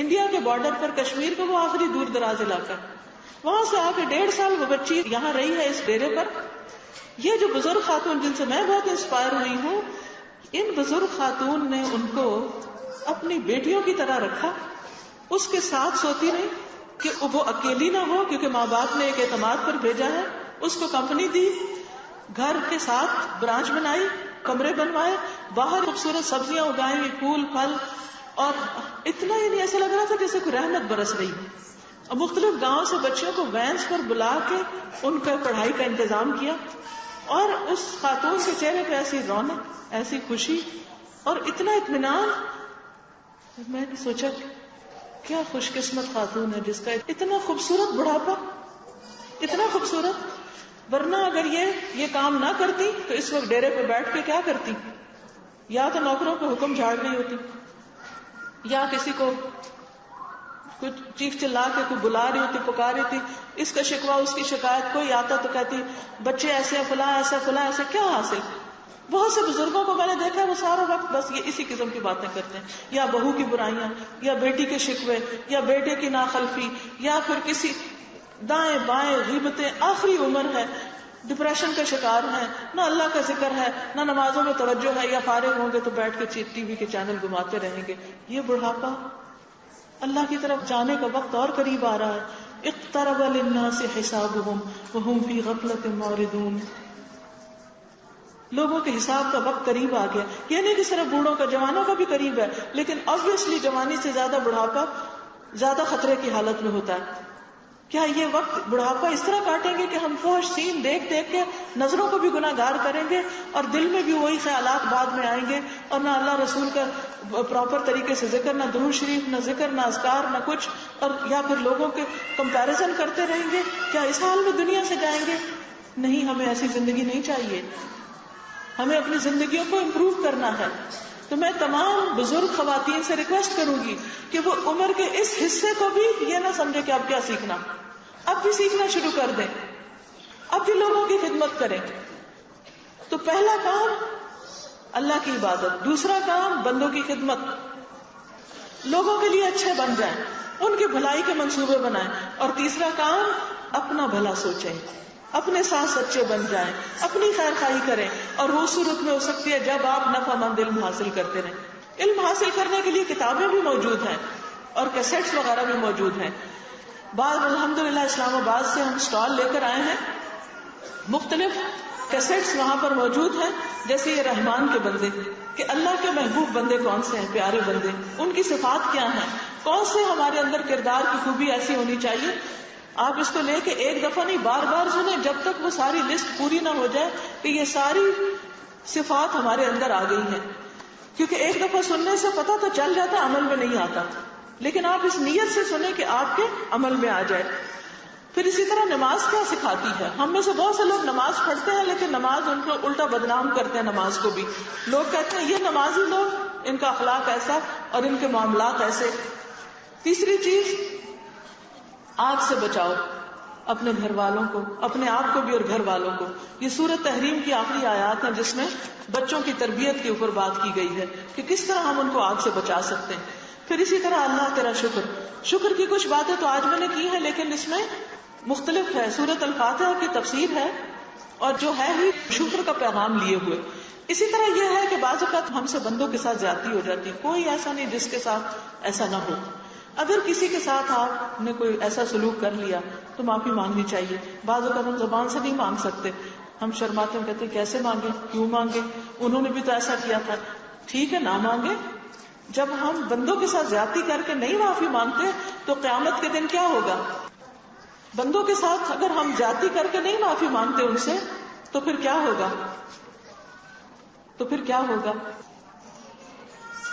انڈیا کے بارڈر پر کشمیر کا وہ آخری دور دراز علاقہ ہے, وہاں سے آ کے 1.5 سال وہ بچی یہاں رہی ہے اس ڈیرے پر. یہ جو بزرگ خاتون جن سے میں بہت انسپائر ہوئی ہوں, ان بزرگ خاتون نے ان کو اپنی بیٹیوں کی طرح رکھا, اس کے ساتھ سوتی نہیں کہ وہ اکیلی نہ ہو, کیونکہ ماں باپ نے ایک اعتماد پر بھیجا ہے. اس کو کمپنی دی, گھر کے ساتھ برانچ بنائی, کمرے بنوائے, باہر خوبصورت سبزیاں اگائیں, پھول پھل, اور اتنا ہی نہیں ایسا لگ رہا تھا جیسے کوئی رحمت برس رہی ہے. اور مختلف گاؤں سے بچوں کو وینس پر بلا کے ان کا پڑھائی کا انتظام کیا. اور اس خاتون کے چہرے پہ ایسی رونق, ایسی خوشی اور اتنا اطمینان. میں نے سوچا کیا خوش قسمت خاتون ہے جس کا اتنا خوبصورت بڑھاپا, اتنا خوبصورت. ورنہ اگر یہ کام نہ کرتی تو اس وقت ڈیرے پہ بیٹھ کے کیا کرتی, یا تو نوکروں کو حکم جھاڑ رہی ہوتی, یا کسی کو کچھ چیخ چلا کے کوئی بلا رہی ہوتی, پکار رہی تھی, اس کا شکوہ اس کی شکایت. کوئی آتا تو کہتی بچے ایسے فلاں ایسا فلاں ایسے. کیا حاصل؟ بہت سے بزرگوں کو میں نے دیکھا وہ سارا وقت بس یہ اسی قسم کی باتیں کرتے ہیں, یا بہو کی برائیاں, یا بیٹی کے شکوے, یا بیٹے کی ناخلفی, یا پھر کسی دائیں بائیں غیبتیں. آخری عمر ہے, ڈپریشن کا شکار ہے, نہ اللہ کا ذکر ہے, نہ نمازوں میں توجہ ہے, یا فارغ ہوں گے تو بیٹھ کے ٹی وی کے چینل گھماتے رہیں گے. یہ بڑھاپا, اللہ کی طرف جانے کا وقت اور قریب آ رہا ہے. اقترب للناس حسابهم وهم في غفلة معرضون. لوگوں کے حساب کا وقت قریب آ گیا. یہ نہیں کہ صرف بوڑھوں کا, جوانوں کا بھی قریب ہے, لیکن obviously جوانی سے زیادہ بڑھاپا زیادہ خطرے کی حالت میں ہوتا ہے. کیا یہ وقت بڑھاپا اس طرح کاٹیں گے کہ ہم فحش سین دیکھ دیکھ کے نظروں کو بھی گناہ گار کریں گے, اور دل میں بھی وہی خیالات بعد میں آئیں گے, اور نہ اللہ رسول کا پراپر طریقے سے ذکر, نہ درود شریف, نہ ذکر, نہ اذکار, نہ کچھ, اور یا پھر لوگوں کے کمپیریزن کرتے رہیں گے. کیا اس حال میں دنیا سے جائیں گے؟ نہیں, ہمیں ایسی زندگی نہیں چاہیے. ہمیں اپنی زندگیوں کو امپروو کرنا ہے. تو میں تمام بزرگ خواتین سے ریکویسٹ کروں گی کہ وہ عمر کے اس حصے کو بھی یہ نہ سمجھے کہ اب کیا سیکھنا, اب بھی سیکھنا شروع کر دیں, اب بھی لوگوں کی خدمت کریں. تو پہلا کام اللہ کی عبادت, دوسرا کام بندوں کی خدمت, لوگوں کے لیے اچھے بن جائیں, ان کی بھلائی کے منصوبے بنائیں, اور تیسرا کام اپنا بھلا سوچیں, اپنے ساتھ سچے بن جائیں, اپنی خیر خواہی کریں. اور وہ صورت میں ہو سکتی ہے جب آپ نفع مند علم حاصل کرتے رہیں. علم حاصل کرنے کے لیے کتابیں بھی موجود ہیں اور کیسٹس وغیرہ بھی موجود ہیں. بعض الحمدللہ اسلام آباد سے ہم اسٹال لے کر آئے ہیں, مختلف کیسٹس وہاں پر موجود ہیں, جیسے یہ رحمان کے بندے, کہ اللہ کے محبوب بندے کون سے ہیں, پیارے بندے, ان کی صفات کیا ہیں, کون سے ہمارے اندر کردار کی خوبی ایسی ہونی چاہیے. آپ اس کو لے کے ایک دفعہ نہیں بار بار سنیں جب تک وہ ساری لسٹ پوری نہ ہو جائے کہ یہ ساری صفات ہمارے اندر آ گئی ہیں. کیونکہ ایک دفعہ سننے سے پتہ تو چل جاتا, عمل میں نہیں آتا, لیکن آپ اس نیت سے سنیں کہ آپ کے عمل میں آ جائے. پھر اسی طرح نماز کیا سکھاتی ہے. ہم میں سے بہت سے لوگ نماز پڑھتے ہیں لیکن نماز ان کو الٹا بدنام کرتے ہیں. نماز کو بھی لوگ کہتے ہیں یہ نمازی لوگ, ان کا اخلاق ایسا اور ان کے معاملات ایسے. تیسری چیز, آگ سے بچاؤ اپنے گھر والوں کو, اپنے آپ کو بھی اور گھر والوں کو. یہ سورۃ تحریم کی آخری آیات ہیں جس میں بچوں کی تربیت کے اوپر بات کی گئی ہے کہ کس طرح ہم ان کو آگ سے بچا سکتے ہیں. پھر اسی طرح اللہ تیرا شکر, شکر کی کچھ باتیں تو آج میں نے کی ہیں، لیکن اس میں مختلف ہے. سورۃ الفاتحہ کی تفسیر ہے اور جو ہے ہی شکر کا پیغام لیے ہوئے. اسی طرح یہ ہے کہ بعض اوقات ہم سے بندوں کے ساتھ زیادتی ہو جاتی، کوئی ایسا نہیں جس کے ساتھ ایسا نہ ہو. اگر کسی کے ساتھ آپ نے کوئی ایسا سلوک کر لیا تو معافی مانگنی چاہیے. بعض اوقات ہم زبان سے نہیں مانگ سکتے، ہم شرماتے ہیں، کہتے ہیں کیسے مانگے، کیوں مانگے، انہوں نے بھی تو ایسا کیا تھا. ٹھیک ہے نہ مانگے. جب ہم بندوں کے ساتھ زیادتی کر کے نہیں معافی مانگتے تو قیامت کے دن کیا ہوگا؟ بندوں کے ساتھ اگر ہم زیادتی کر کے نہیں معافی مانگتے ان سے تو پھر کیا ہوگا؟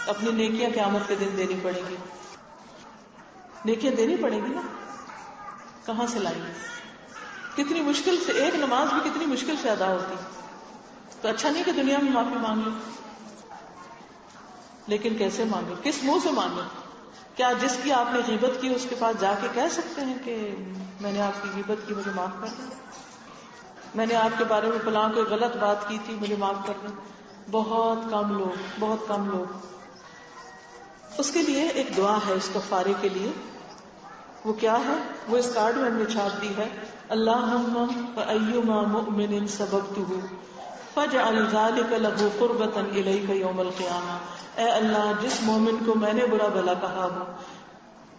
اپنی نیکیاں قیامت کے دن دینی پڑیں گی. نیکیاں دینی پڑیں گی نا، کہاں سے لائیں گے؟ کتنی مشکل سے ایک نماز بھی کتنی مشکل سے ادا ہوتی. تو اچھا نہیں کہ دنیا میں معافی مانگ لیں، لیکن کیسے مانگے، کس منہ سے مانگے؟ کیا جس کی آپ نے غیبت کی اس کے پاس جا کے کہہ سکتے ہیں کہ میں نے آپ کی غیبت کی، مجھے معاف کر دیں، میں نے آپ کے بارے میں فلاں کوئی غلط بات کی تھی، مجھے معاف کر دیں؟ بہت کم لوگ. اس کے لیے ایک دعا ہے اس کفارے کے لیے. وہ کیا ہے؟ وہ اس کارڈ میں ہم نے چھاپ دی ہے. اللہم فایما مؤمن سببتہ فاجعل ذلک لہ قربۃ الیک یوم القیامہ. اے اللہ، جس مومن کو میں نے برا بھلا کہا ہو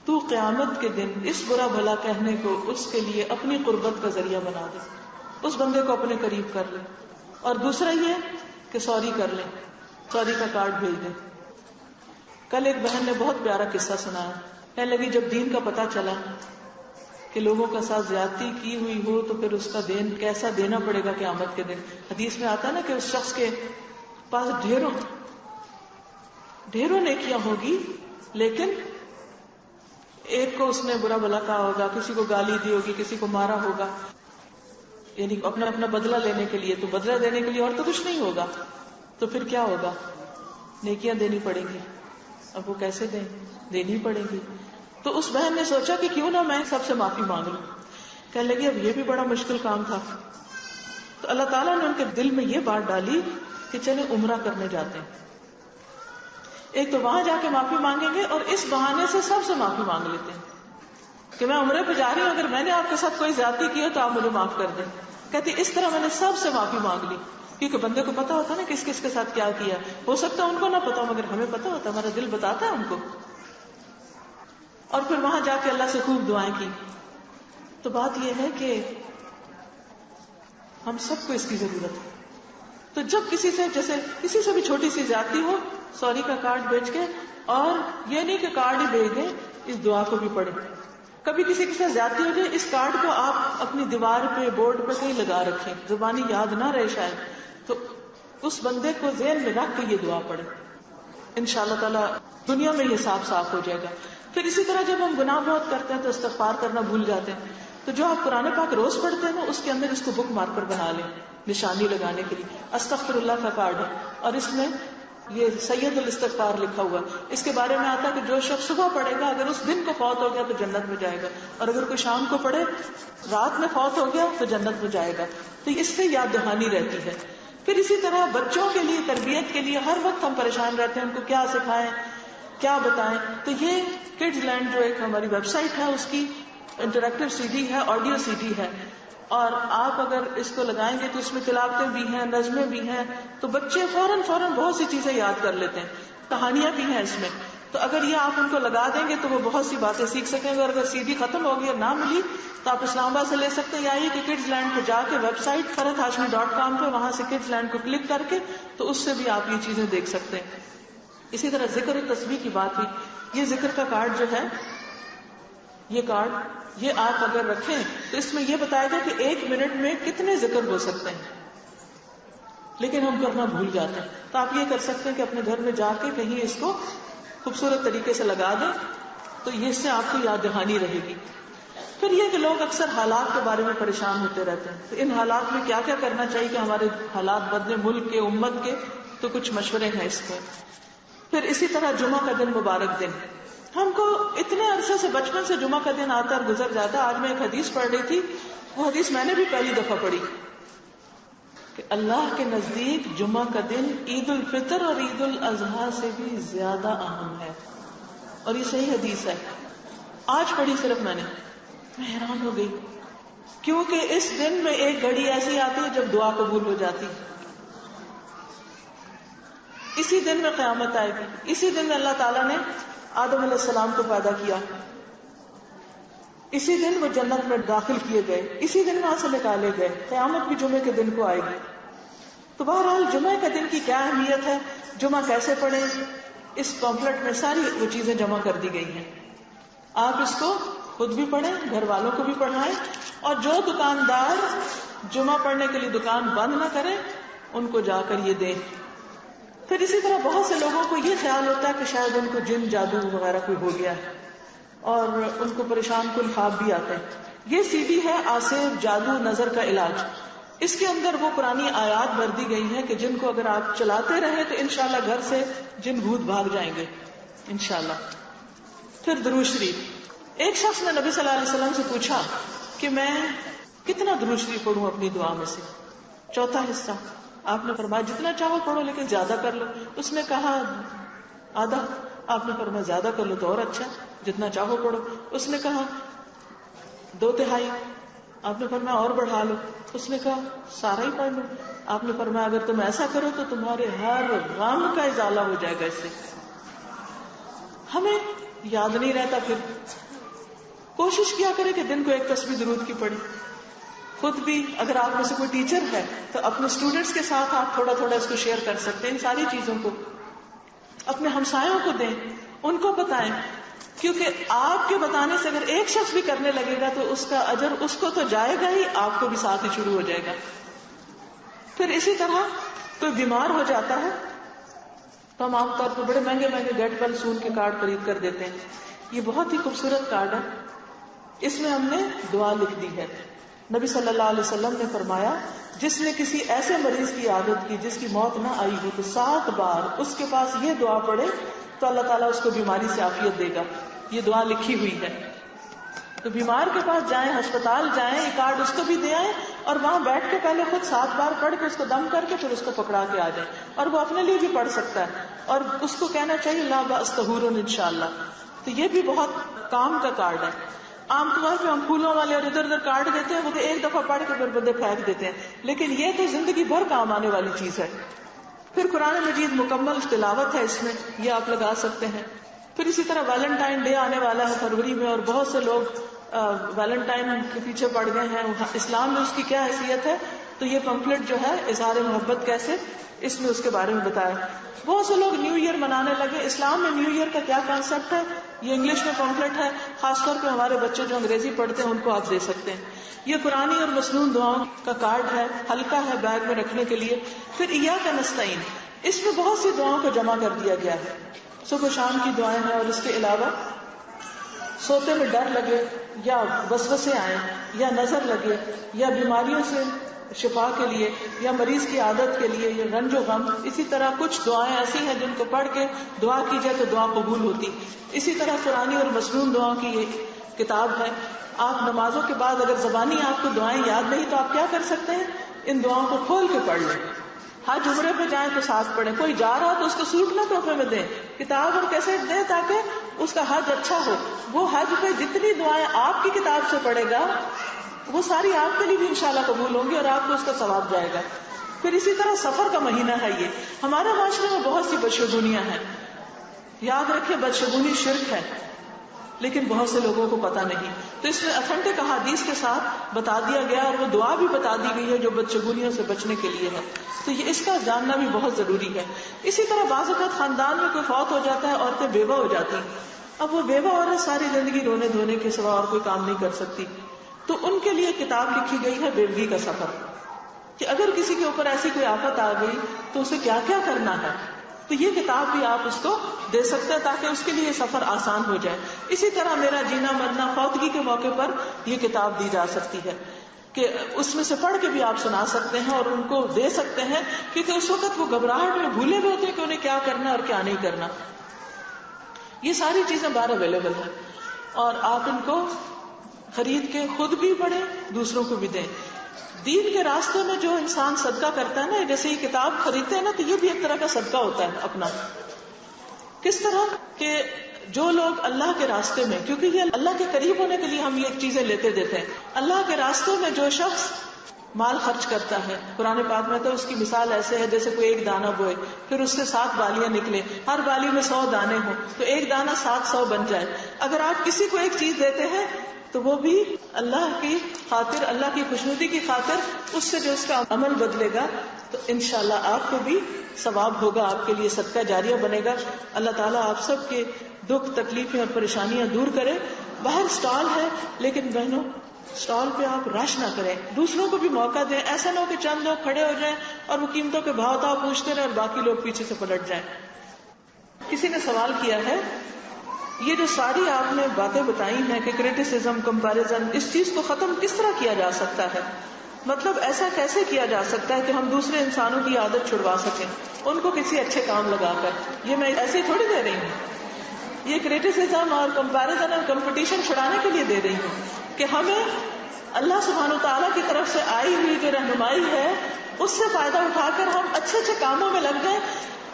تو قیامت کے دن اس برا بھلا کہنے کو اس کے لیے اپنی قربت کا ذریعہ بنا دے، اس بندے کو اپنے قریب کر لے. اور دوسرا یہ کہ سوری کر لیں، سوری کا کارڈ بھیج دیں. کل ایک بہن نے بہت پیارا قصہ سنایا. کہنے لگی جب دین کا پتہ چلا کہ لوگوں کا ساتھ زیادتی کی ہوئی ہو تو پھر اس کا دین کیسا دینا پڑے گا قیامت کے دن. حدیث میں آتا نا کہ اس شخص کے پاس ڈھیروں نیکیاں ہوگی، لیکن ایک کو اس نے برا بھلا کہا ہوگا، کسی کو گالی دی ہوگی، کسی کو مارا ہوگا، یعنی اپنا بدلہ لینے کے لیے. تو بدلہ دینے کے لیے اور تو کچھ نہیں ہوگا. تو پھر کیا ہوگا؟ نیکیاں دینی پڑیں گی. اب وہ کیسے دیں؟ دینی پڑیں گی. تو اس بہن نے سوچا کہ کیوں نہ میں سب سے معافی مانگ لوں. کہنے لگی اب یہ بھی بڑا مشکل کام تھا. تو اللہ تعالیٰ نے ان کے دل میں یہ بات ڈالی کہ چلیں عمرہ کرنے جاتے ہیں. ایک تو وہاں جا کے معافی مانگیں گے اور اس بہانے سے سب سے معافی مانگ لیتے ہیں کہ میں عمرے پہ جا رہی ہوں، اگر میں نے آپ کے ساتھ کوئی زیادتی کی ہو تو آپ مجھے معاف کر دیں. کہتی اس طرح میں نے سب سے معافی مانگ لی. کیونکہ بندے کو پتا ہوتا نا کس کس کے ساتھ کیا کیا. ہو سکتا ہے ان کو نہ پتا ہو مگر ہمیں پتا ہوتا ہے، ہمارا دل بتاتا ہے ان کو. اور پھر وہاں جا کے اللہ سے خوب دعائیں کی. تو بات یہ ہے کہ ہم سب کو اس کی ضرورت ہے. تو جب کسی سے بھی چھوٹی سی زیادتی ہو، سوری کا کارڈ بھیج کے، اور یہ نہیں کہ کارڈ ہی بھیج دیں، اس دعا کو بھی پڑھیں. کبھی کسی کے ساتھ زیادتی ہو جائے، اس کارڈ کو آپ اپنی دیوار پہ، بورڈ پہ کہیں لگا رکھیں، زبانی یاد نہ رہے شاید، تو اس بندے کو ذہن میں رکھ کے یہ دعا پڑھیں. انشاءاللہ تعالی دنیا میں یہ صاف ہو جائے گا. پھر اسی طرح جب ہم گناہ بہت کرتے ہیں تو استغفار کرنا بھول جاتے ہیں. تو جو آپ قرآن پاک روز پڑھتے ہیں نا، اس کے اندر اس کو بک مارکر بنا لیں، نشانی لگانے کے لیے. استغفر اللہ کا کارڈ ہے اور اس میں یہ سید الاستغفار لکھا ہوا. اس کے بارے میں آتا ہے کہ جو شخص صبح پڑھے گا اگر اس دن کو فوت ہو گیا تو جنت میں جائے گا، اور اگر کوئی شام کو پڑھے، رات میں فوت ہو گیا تو جنت میں جائے گا. تو اس سے یاد دہانی رہتی ہے. پھر اسی طرح بچوں کے لیے، تربیت کے لیے ہر وقت ہم پریشان رہتے ہیں، ان کو کیا سکھائیں، کیا بتائیں. تو یہ کڈز لینڈ جو ایک ہماری ویب سائٹ ہے، اس کی انٹریکٹیو سی ڈی ہے، آڈیو سی ڈی ہے، اور آپ اگر اس کو لگائیں گے تو اس میں تلاوتیں بھی ہیں، نظمیں بھی ہیں. تو بچے فوراً بہت سی چیزیں یاد کر لیتے ہیں. کہانیاں بھی ہیں اس میں. تو اگر یہ آپ ان کو لگا دیں گے تو وہ بہت سی باتیں سیکھ سکیں گے. اور اگر سی ڈی ختم ہوگی اور نہ ملی تو آپ اسلام آباد سے لے سکتے ہیں، یا یہ کہ کڈز لینڈ پہ جا کے ویب سائٹ farhathashmi.com پہ وہاں سے کڈز لینڈ کو کلک کر کے تو اس سے بھی آپ یہ چیزیں دیکھ سکتے ہیں. اسی طرح ذکر و تسبیح کی بات ہوئی. یہ ذکر کا کارڈ جو ہے، یہ کارڈ یہ آپ اگر رکھیں تو اس میں یہ بتایا گا کہ 1 منٹ میں کتنے ذکر ہو سکتے ہیں، لیکن ہم کرنا بھول جاتے ہیں. تو آپ یہ کر سکتے ہیں کہ اپنے گھر میں جا کے کہیں اس کو خوبصورت طریقے سے لگا دیں، تو یہ اس سے آپ کو یاد دہانی رہے گی. پھر یہ کہ لوگ اکثر حالات کے بارے میں پریشان ہوتے رہتے ہیں. تو ان حالات میں کیا کیا کرنا چاہیے کہ ہمارے حالات بدلے، ملک کے، امت کے. تو کچھ مشورے ہیں اس میں. پھر اسی طرح جمعہ کا دن مبارک دن. ہم کو اتنے عرصے سے، بچپن سے جمعہ کا دن آتا اور گزر جاتا. آج میں ایک حدیث پڑھ رہی تھی، وہ حدیث میں نے بھی پہلی دفعہ پڑھی کہ اللہ کے نزدیک جمعہ کا دن عید الفطر اور عید الاضحیٰ سے بھی زیادہ اہم ہے. اور یہ صحیح حدیث ہے. آج پڑھی صرف میں حیران ہو گئی، کیونکہ اس دن میں ایک گھڑی ایسی آتی ہے جب دعا قبول ہو جاتی، اسی دن میں قیامت آئے گی، اسی دن میں اللہ تعالیٰ نے آدم علیہ السلام کو پیدا کیا، اسی دن وہ جنت میں داخل کیے گئے، اسی دن وہاں سے نکالے گئے، قیامت بھی جمعے کے دن کو آئے گی۔ تو بہرحال جمعہ کے دن کی کیا اہمیت ہے، جمعہ کیسے پڑھیں، اس پمفلٹ میں ساری وہ چیزیں جمع کر دی گئی ہیں۔ آپ اس کو خود بھی پڑھیں، گھر والوں کو بھی پڑھائیں، اور جو دکاندار جمعہ پڑھنے کے لیے دکان بند نہ کریں ان کو جا کر یہ دیں۔ پھر اسی طرح بہت سے لوگوں کو یہ خیال ہوتا ہے کہ شاید ان کو جن جادو وغیرہ کوئی ہو گیا ہے اور ان کو پریشان کن خواب بھی آتے ہیں۔ یہ سی ڈی ہے آصف جادو نظر کا علاج، اس کے اندر وہ پرانی آیات بھر دی گئی ہیں کہ جن کو اگر آپ چلاتے رہے تو انشاءاللہ گھر سے جن بھوت بھاگ جائیں گے انشاءاللہ۔ پھر درود شریف، ایک شخص نے نبی صلی اللہ علیہ وسلم سے پوچھا کہ میں کتنا درود شریف پڑھوں اپنی دعا میں سے، چوتھا حصہ۔ آپ نے فرمایا جتنا چاہو پڑھو لیکن زیادہ کر لو۔ اس نے کہا آدھا، آپ نے فرمایا زیادہ کر لو تو اور اچھا، جتنا چاہو پڑھو۔ اس نے کہا 2/3، آپ نے فرمایا اور بڑھا لو۔ اس نے کہا سارا ہی پڑھ لو۔ آپ نے فرمایا اگر تم ایسا کرو تو تمہارے ہر غم کا ازالہ ہو جائے گا اس سے۔ ہمیں یاد نہیں رہتا، پھر کوشش کیا کرے کہ دن کو ایک تسبیح درود کی پڑھے۔ خود بھی اگر آپ میں سے کوئی ٹیچر ہے تو اپنے اسٹوڈنٹس کے ساتھ آپ تھوڑا تھوڑا اس کو شیئر کر سکتے ہیں، ان ساری چیزوں کو اپنے ہمسایوں کو دیں، ان کو بتائیں، کیونکہ آپ کے بتانے سے اگر ایک شخص بھی کرنے لگے گا تو اس کا اجر اس کو تو جائے گا ہی، آپ کو بھی ساتھ ہی شروع ہو جائے گا۔ پھر اسی طرح کوئی بیمار ہو جاتا ہے تو ہم عام طور پر بڑے مہنگے مہنگے گیٹ ویل سون کے کارڈ خرید کر دیتے ہیں۔ یہ بہت ہی خوبصورت کارڈ ہے، اس میں ہم نے دعا لکھ دی ہے۔ نبی صلی اللہ علیہ وسلم نے فرمایا جس نے کسی ایسے مریض کی عادت کی جس کی موت نہ آئی ہو تو 7 بار اس کے پاس یہ دعا پڑھے تو اللہ تعالیٰ اس کو بیماری سے عافیت دے گا۔ یہ دعا لکھی ہوئی ہے، تو بیمار کے پاس جائیں، ہسپتال جائیں، یہ کارڈ اس کو بھی دے آئیں اور وہاں بیٹھ کے پہلے خود 7 بار پڑھ کے اس کو دم کر کے پھر اس کو پکڑا کے آ جائیں، اور وہ اپنے لیے بھی پڑھ سکتا ہے اور اس کو کہنا چاہیے لا باس طہور انشاءاللہ۔ تو یہ بھی بہت کام کا کارڈ ہے۔ عام طور پہ ہم پھولوں والے اور ادھر ادھر کارڈ دیتے ہیں، وہ تو ایک دفعہ پڑھ کے پھر بندے پھینک دیتے ہیں، لیکن یہ تو زندگی بھر کام آنے والی چیز ہے۔ پھر قرآن مجید مکمل تلاوت ہے اس میں، یہ آپ لگا سکتے ہیں۔ پھر اسی طرح ویلنٹائن ڈے آنے والا ہے فروری میں، اور بہت سے لوگ ویلنٹائن کے پیچھے پڑ گئے ہیں، اسلام میں اس کی کیا حیثیت ہے، تو یہ پمفلٹ جو ہے اظہار محبت کیسے، اس میں اس کے بارے میں بتایا۔ بہت سے لوگ نیو ایئر منانے لگے، اسلام میں نیو ایئر کا کیا کانسیپٹ ہے، یہ انگلش میں پمفلٹ ہے، خاص طور پہ ہمارے بچے جو انگریزی پڑھتے ہیں ان کو آپ دے سکتے ہیں۔ یہ قرآنی اور مسنون دعاؤں کا کارڈ ہے، ہلکا ہے بیگ میں رکھنے کے لیے۔ پھر ایاک نستعین، اس میں بہت سی دعاؤں کو جمع کر دیا گیا ہے، صبح و شام کی دعائیں ہیں، اور اس کے علاوہ سوتے میں ڈر لگے یا وسوسے آئیں یا نظر لگے یا بیماریوں سے شفا کے لیے یا مریض کی عادت کے لیے یا رنج و غم، اسی طرح کچھ دعائیں ایسی ہیں جن کو پڑھ کے دعا کی جائے تو دعا قبول ہوتی۔ اسی طرح قرآنی اور مسنون دعاؤں کی یہ کتاب ہے۔ آپ نمازوں کے بعد اگر زبانی آپ کو دعائیں یاد نہیں تو آپ کیا کر سکتے ہیں، ان دعاؤں کو کھول کے پڑھ لیں۔ حج عمرے پہ جائیں تو ساتھ پڑھیں، کوئی جا رہا تو اس کو سوٹ نہ تحفے میں دیں، کتاب اور کیسٹ دیں تاکہ اس کا حج اچھا ہو۔ وہ حج پہ جتنی دعائیں آپ کی کتاب سے پڑھے گا وہ ساری آپ کے لیے بھی انشاءاللہ قبول ہوں گی اور آپ کو اس کا ثواب جائے گا۔ پھر اسی طرح سفر کا مہینہ ہے یہ، ہمارے معاشرے میں بہت سی بدشگونیاں ہیں، یاد رکھیں بدشگونی شرک ہے، لیکن بہت سے لوگوں کو پتہ نہیں، تو اس میں اتھینٹک احادیث کے ساتھ بتا دیا گیا اور وہ دعا بھی بتا دی گئی ہے جو بدشگونیوں سے بچنے کے لیے ہے، تو یہ اس کا جاننا بھی بہت ضروری ہے۔ اسی طرح بعض اوقات خاندان میں کوئی فوت ہو جاتا ہے، عورتیں بیوہ ہو جاتی ہیں، اب وہ بیوہ عورت ساری زندگی رونے دھونے کے سوا اور کوئی کام نہیں کر سکتی، تو ان کے لیے کتاب لکھی گئی ہے بیوگی کا سفر، کہ اگر کسی کے اوپر ایسی کوئی آفت آ گئی تو اسے کیا کیا کرنا ہے، تو یہ کتاب بھی آپ اس کو دے سکتے ہیں تاکہ اس کے لیے سفر آسان ہو جائے۔ اسی طرح میرا جینا مرنا فوتگی کے موقع پر یہ کتاب دی جا سکتی ہے کہ اس میں سے پڑھ کے بھی آپ سنا سکتے ہیں اور ان کو دے سکتے ہیں، کیونکہ اس وقت وہ گھبراہٹ میں بھولے ہوئے ہوتے ہیں کہ انہیں کیا کرنا اور کیا نہیں کرنا۔ یہ ساری چیزیں باہر اویلیبل ہیں اور آپ ان کو خرید کے خود بھی پڑھیں، دوسروں کو بھی دیں۔ دین کے راستے میں جو انسان صدقہ کرتا ہے نا، جیسے یہ کتاب خریدتے ہیں نا، تو یہ بھی ایک طرح کا صدقہ ہوتا ہے اپنا۔ کس طرح کہ جو لوگ اللہ کے راستے میں، کیونکہ یہ اللہ کے قریب ہونے کے لیے ہم یہ چیزیں لیتے دیتے ہیں، اللہ کے راستے میں جو شخص مال خرچ کرتا ہے، قرآن پاک میں تو اس کی مثال ایسے ہے جیسے کوئی ایک دانہ بوئے، پھر اس سے 7 بالیاں نکلے، ہر بالی میں 100 دانے ہوں تو ایک دانہ 700 بن جائے. اگر آپ کسی کو ایک چیز دیتے ہیں تو وہ بھی اللہ کی خاطر، اللہ کی خوشنودی کی خاطر، اس سے جو اس کا عمل بدلے گا تو انشاءاللہ آپ کو بھی ثواب ہوگا، آپ کے لیے صدقہ جاریہ بنے گا. اللہ تعالیٰ آپ سب کے دکھ تکلیفیں اور پریشانیاں دور کرے. باہر سٹال ہے لیکن بہنوں سٹال پہ آپ رش نہ کریں، دوسروں کو بھی موقع دیں. ایسا نہ ہو کہ چند لوگ کھڑے ہو جائیں اور وہ قیمتوں کے بھاؤ تاؤ پوچھتے رہے اور باقی لوگ پیچھے سے پلٹ جائیں. کسی نے سوال کیا ہے یہ جو ساری آپ نے باتیں بتائی ہیں کہ کرٹیسزم، کمپیریزن، اس چیز کو ختم کس طرح کیا جا سکتا ہے؟ مطلب ایسا کیسے کیا جا سکتا ہے کہ ہم دوسرے انسانوں کی عادت چھڑوا سکیں ان کو کسی اچھے کام لگا کر؟ یہ میں ایسے ہی تھوڑی دے رہی ہوں، یہ کرٹیسزم اور کمپیریزن اور کمپٹیشن چھڑانے کے لیے دے رہی ہوں کہ ہمیں اللہ سبحانہ وتعالیٰ کی طرف سے آئی ہوئی جو رہنمائی ہے اس سے فائدہ اٹھا کر ہم اچھے اچھے کاموں میں لگ جائیں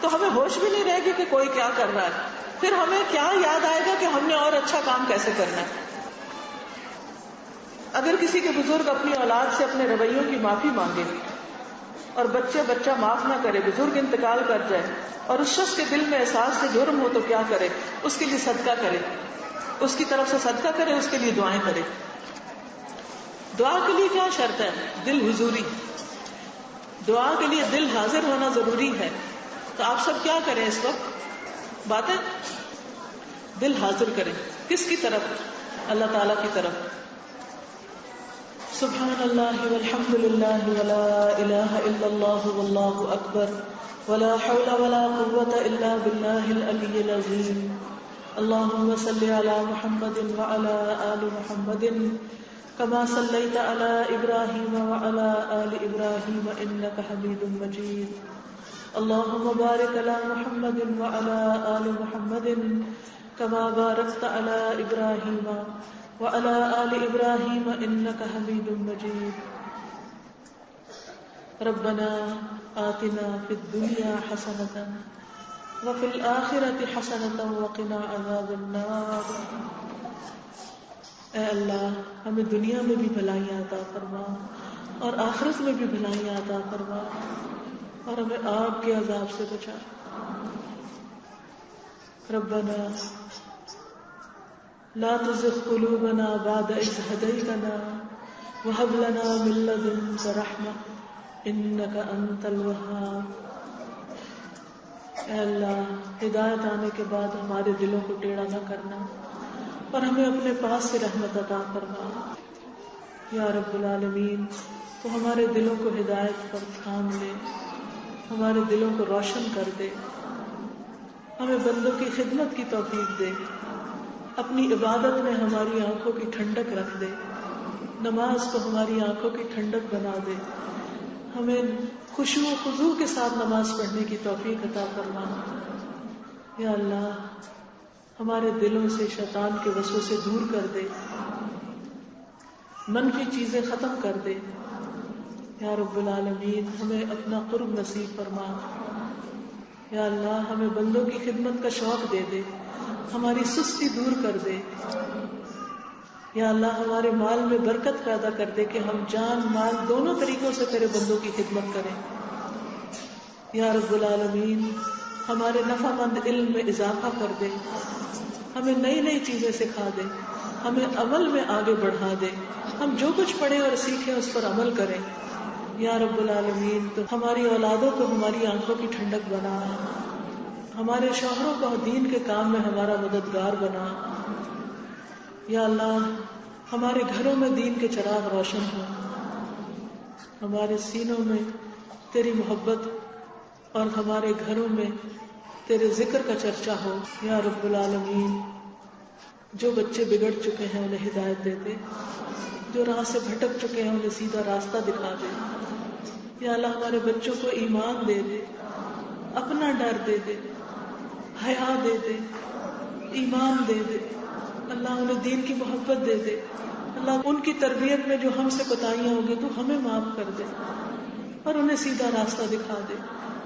تو ہمیں ہوش بھی نہیں رہے گی کہ کوئی کیا کر رہا ہے. پھر ہمیں کیا یاد آئے گا کہ ہم نے اور اچھا کام کیسے کرنا ہے. اگر کسی کے بزرگ اپنی اولاد سے اپنے رویوں کی معافی مانگے اور بچہ معاف نہ کرے، بزرگ انتقال کر جائے اور اس شخص کے دل میں احساس سے جرم ہو تو کیا کرے؟ اس کے لیے صدقہ کرے، اس کی طرف سے صدقہ کرے، اس کے لیے دعائیں کرے. دعا کے لیے کیا شرط ہے؟ دل حضوری. دعا کے لیے دل حاضر ہونا ضروری ہے. تو آپ سب کیا کریں اس وقت؟ باتیں دل حاضر کریں. کس کی طرف؟ اللہ تعالیٰ کی طرف. سبحان اللہ والحمد للہ ولا الہ الا اللہ واللہ اکبر ولا حول ولا قوة الا باللہ العلی العظیم. اللہم صل علی محمد وعلی آل محمد كما صليت على إبراهيم وعلى آل إبراهيم إنك حميد مجيد. اللهم بارك على محمد وعلى آل محمد كما باركت على إبراهيم وعلى آل إبراهيم إنك حميد مجيد. ربنا آتنا في الدنيا حسنة وفي الآخرة حسنة وقنا عذاب النار. اے اللہ ہمیں دنیا میں بھی بھلائیاں عطا فرما اور آخرت میں بھی بھلائیاں عطا فرما اور ہمیں آگ کے عذاب سے بچا. ربنا لا تزغ قلوبنا بعد إذ هديتنا وهب لنا من لدنك رحمة إنك أنت الوهاب. اے اللہ ہدایت آنے کے بعد ہمارے دلوں کو ٹیڑھا نہ کرنا اور ہمیں اپنے پاس سے رحمت عطا فرما. یا رب العالمین تو ہمارے دلوں کو ہدایت پر تھام لے، ہمارے دلوں کو روشن کر دے، ہمیں بندوں کی خدمت کی توفیق دے، اپنی عبادت میں ہماری آنکھوں کی ٹھنڈک رکھ دے، نماز کو ہماری آنکھوں کی ٹھنڈک بنا دے، ہمیں خشوع و خضوع کے ساتھ نماز پڑھنے کی توفیق عطا فرما. یا اللہ ہمارے دلوں سے شیطان کے وسوسے دور کر دے، منفی چیزیں ختم کر دے. یا رب العالمین ہمیں اپنا قرب نصیب فرما. یا اللہ ہمیں بندوں کی خدمت کا شوق دے دے، ہماری سستی دور کر دے. یا اللہ ہمارے مال میں برکت پیدا کر دے کہ ہم جان مال دونوں طریقوں سے تیرے بندوں کی خدمت کریں. یا رب العالمین ہمارے نفع مند علم میں اضافہ کر دے، ہمیں نئی نئی چیزیں سکھا دے، ہمیں عمل میں آگے بڑھا دے، ہم جو کچھ پڑھیں اور سیکھیں اس پر عمل کریں. یا رب العالمین تو ہماری اولادوں کو ہماری آنکھوں کی ٹھنڈک بنا، ہمارے شوہروں کو دین کے کام میں ہمارا مددگار بنا. یا اللہ ہمارے گھروں میں دین کے چراغ روشن ہو، ہمارے سینوں میں تیری محبت اور ہمارے گھروں میں تیرے ذکر کا چرچا ہو. یا رب العالمین جو بچے بگڑ چکے ہیں انہیں ہدایت دے دے، جو راہ سے بھٹک چکے ہیں انہیں سیدھا راستہ دکھا دے. یا اللہ ہمارے بچوں کو ایمان دے دے، اپنا ڈر دے دے، حیا دے دے، ایمان دے دے. اللہ انہیں دین کی محبت دے دے. اللہ ان کی تربیت میں جو ہم سے کوتاہیاں ہوگی تو ہمیں معاف کر دے اور انہیں سیدھا راستہ دکھا دے.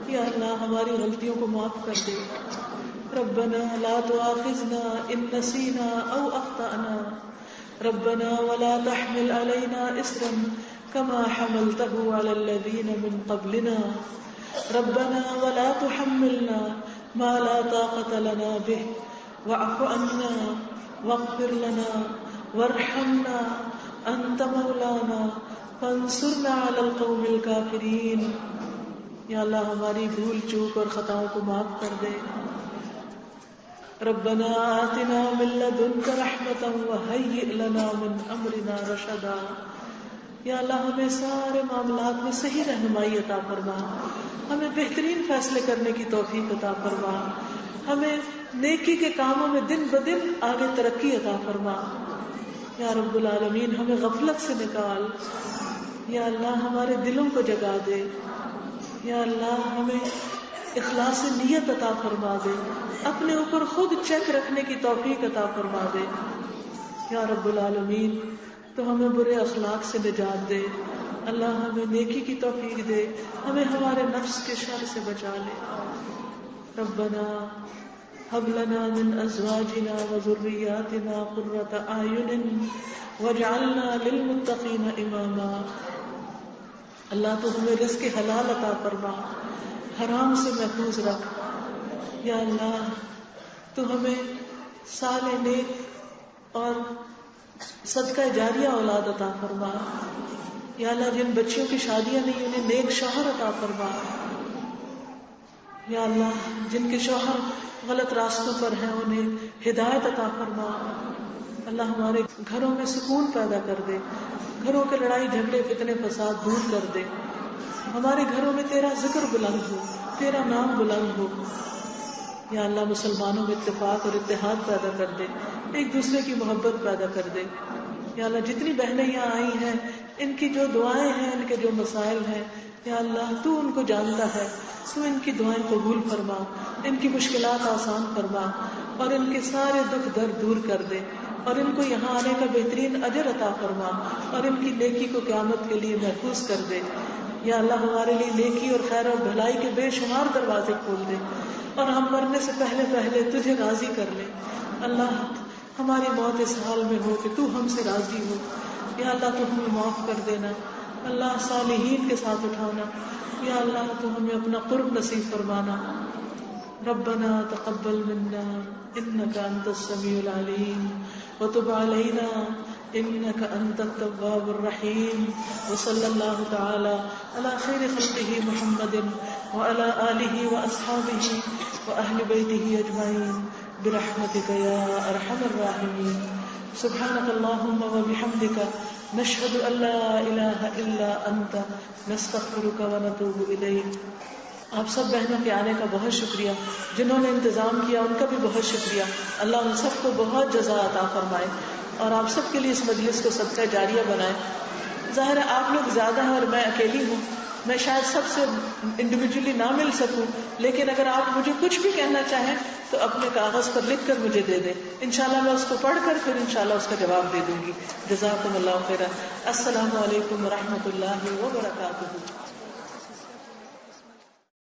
یا اللہ ہماری غلطیوں کو معاف کر دے. ربنا لا تؤاخذنا إن نسينا أو أخطأنا ربنا ولا تحمل علينا إصرا كما حملته على الذين من قبلنا ربنا ولا تحملنا ما لا طاقة لنا به واعف عنا واغفر لنا وارحمنا أنت مولانا فانصرنا على القوم الكافرين. یا اللہ ہماری بھول چوک اور خطاؤں کو معاف کر دے. ربنا آتنا من لدنک رحمتا وہیئ لنا من امرنا رشدا. یا اللہ ہمیں سارے معاملات میں صحیح رہنمائی عطا فرما, ہمیں بہترین فیصلے کرنے کی توفیق عطا فرما, ہمیں نیکی کے کاموں میں دن بدن آگے ترقی عطا فرما. یا رب العالمین ہمیں غفلت سے نکال. یا اللہ ہمارے دلوں کو جگا دے. یا اللہ ہمیں اخلاص نیت عطا فرما دے, اپنے اوپر خود چیک رکھنے کی توفیق عطا فرما دے. یا رب العالمین تو ہمیں برے اخلاق سے نجات دے. اللہ ہمیں نیکی کی توفیق دے, ہمیں ہمارے نفس کے شر سے بچا لے. ربنا هب لنا من ازواجنا وذرياتنا قرة اعين واجعلنا للمتقين اماما. اللہ تو ہمیں رزق حلال عطا فرما, حرام سے محفوظ رکھ. یا اللہ تو ہمیں صالح نیک اور صدقہ جاریہ اولاد عطا فرما. یا اللہ جن بچیوں کی شادیاں نہیں انہیں نیک شوہر عطا فرما. یا اللہ جن کے شوہر غلط راستوں پر ہیں انہیں ہدایت عطا فرما. اللہ ہمارے گھروں میں سکون پیدا کر دے, گھروں کے لڑائی جھگڑے فتنے فساد دور کر دے. ہمارے گھروں میں تیرا ذکر بلند ہو, تیرا نام بلند ہو. یا اللہ مسلمانوں میں اتفاق اور اتحاد پیدا کر دے, ایک دوسرے کی محبت پیدا کر دے. یا اللہ جتنی بہنیں یہاں آئی ہیں ان کی جو دعائیں ہیں, ان کے جو مسائل ہیں, یا اللہ تو ان کو جانتا ہے, تو ان کی دعائیں قبول فرما, ان کی مشکلات آسان فرما اور ان کے سارے دکھ درد دور کر دے, اور ان کو یہاں آنے کا بہترین اجر عطا فرما اور ان کی نیکی کو قیامت کے لیے محفوظ کر دے. یا اللہ ہمارے لیے نیکی اور خیر اور بھلائی کے بے شمار دروازے کھول دے اور ہم مرنے سے پہلے پہلے تجھے راضی کر لے. اللہ ہماری موت اس حال میں ہو کہ تو ہم سے راضی ہو. یا اللہ تو ہمیں معاف کر دینا, اللہ صالحین کے ساتھ اٹھانا. یا اللہ تو ہمیں اپنا قرب نصیب فرمانا. ربنا تقبل منا انك انت السميع العليم وتب علينا انك انت التواب الرحيم. وصلى الله تعالى على خير خلقه محمد وعلى اله واصحابه واهل بيته اجمعين برحمتك يا ارحم الراحمين. سبحانك اللهم وبحمدك نشهد ان لا اله الا انت نستغفرك ونتوب اليك. آپ سب بہنوں کے آنے کا بہت شکریہ, جنہوں نے انتظام کیا ان کا بھی بہت شکریہ. اللہ ان سب کو بہت جزا عطا فرمائے اور آپ سب کے لیے اس مجلس کو صدقہ جاریہ بنائے. ظاہر ہے آپ لوگ زیادہ ہیں اور میں اکیلی ہوں, میں شاید سب سے انڈیویجولی نہ مل سکوں, لیکن اگر آپ مجھے کچھ بھی کہنا چاہیں تو اپنے کاغذ پر لکھ کر مجھے دے دیں. انشاءاللہ میں اس کو پڑھ کر پھر انشاءاللہ اس کا جواب دے دوں گی. جزاکم اللہ خیرا. السلام علیکم ورحمۃ اللہ وبرکاتہ.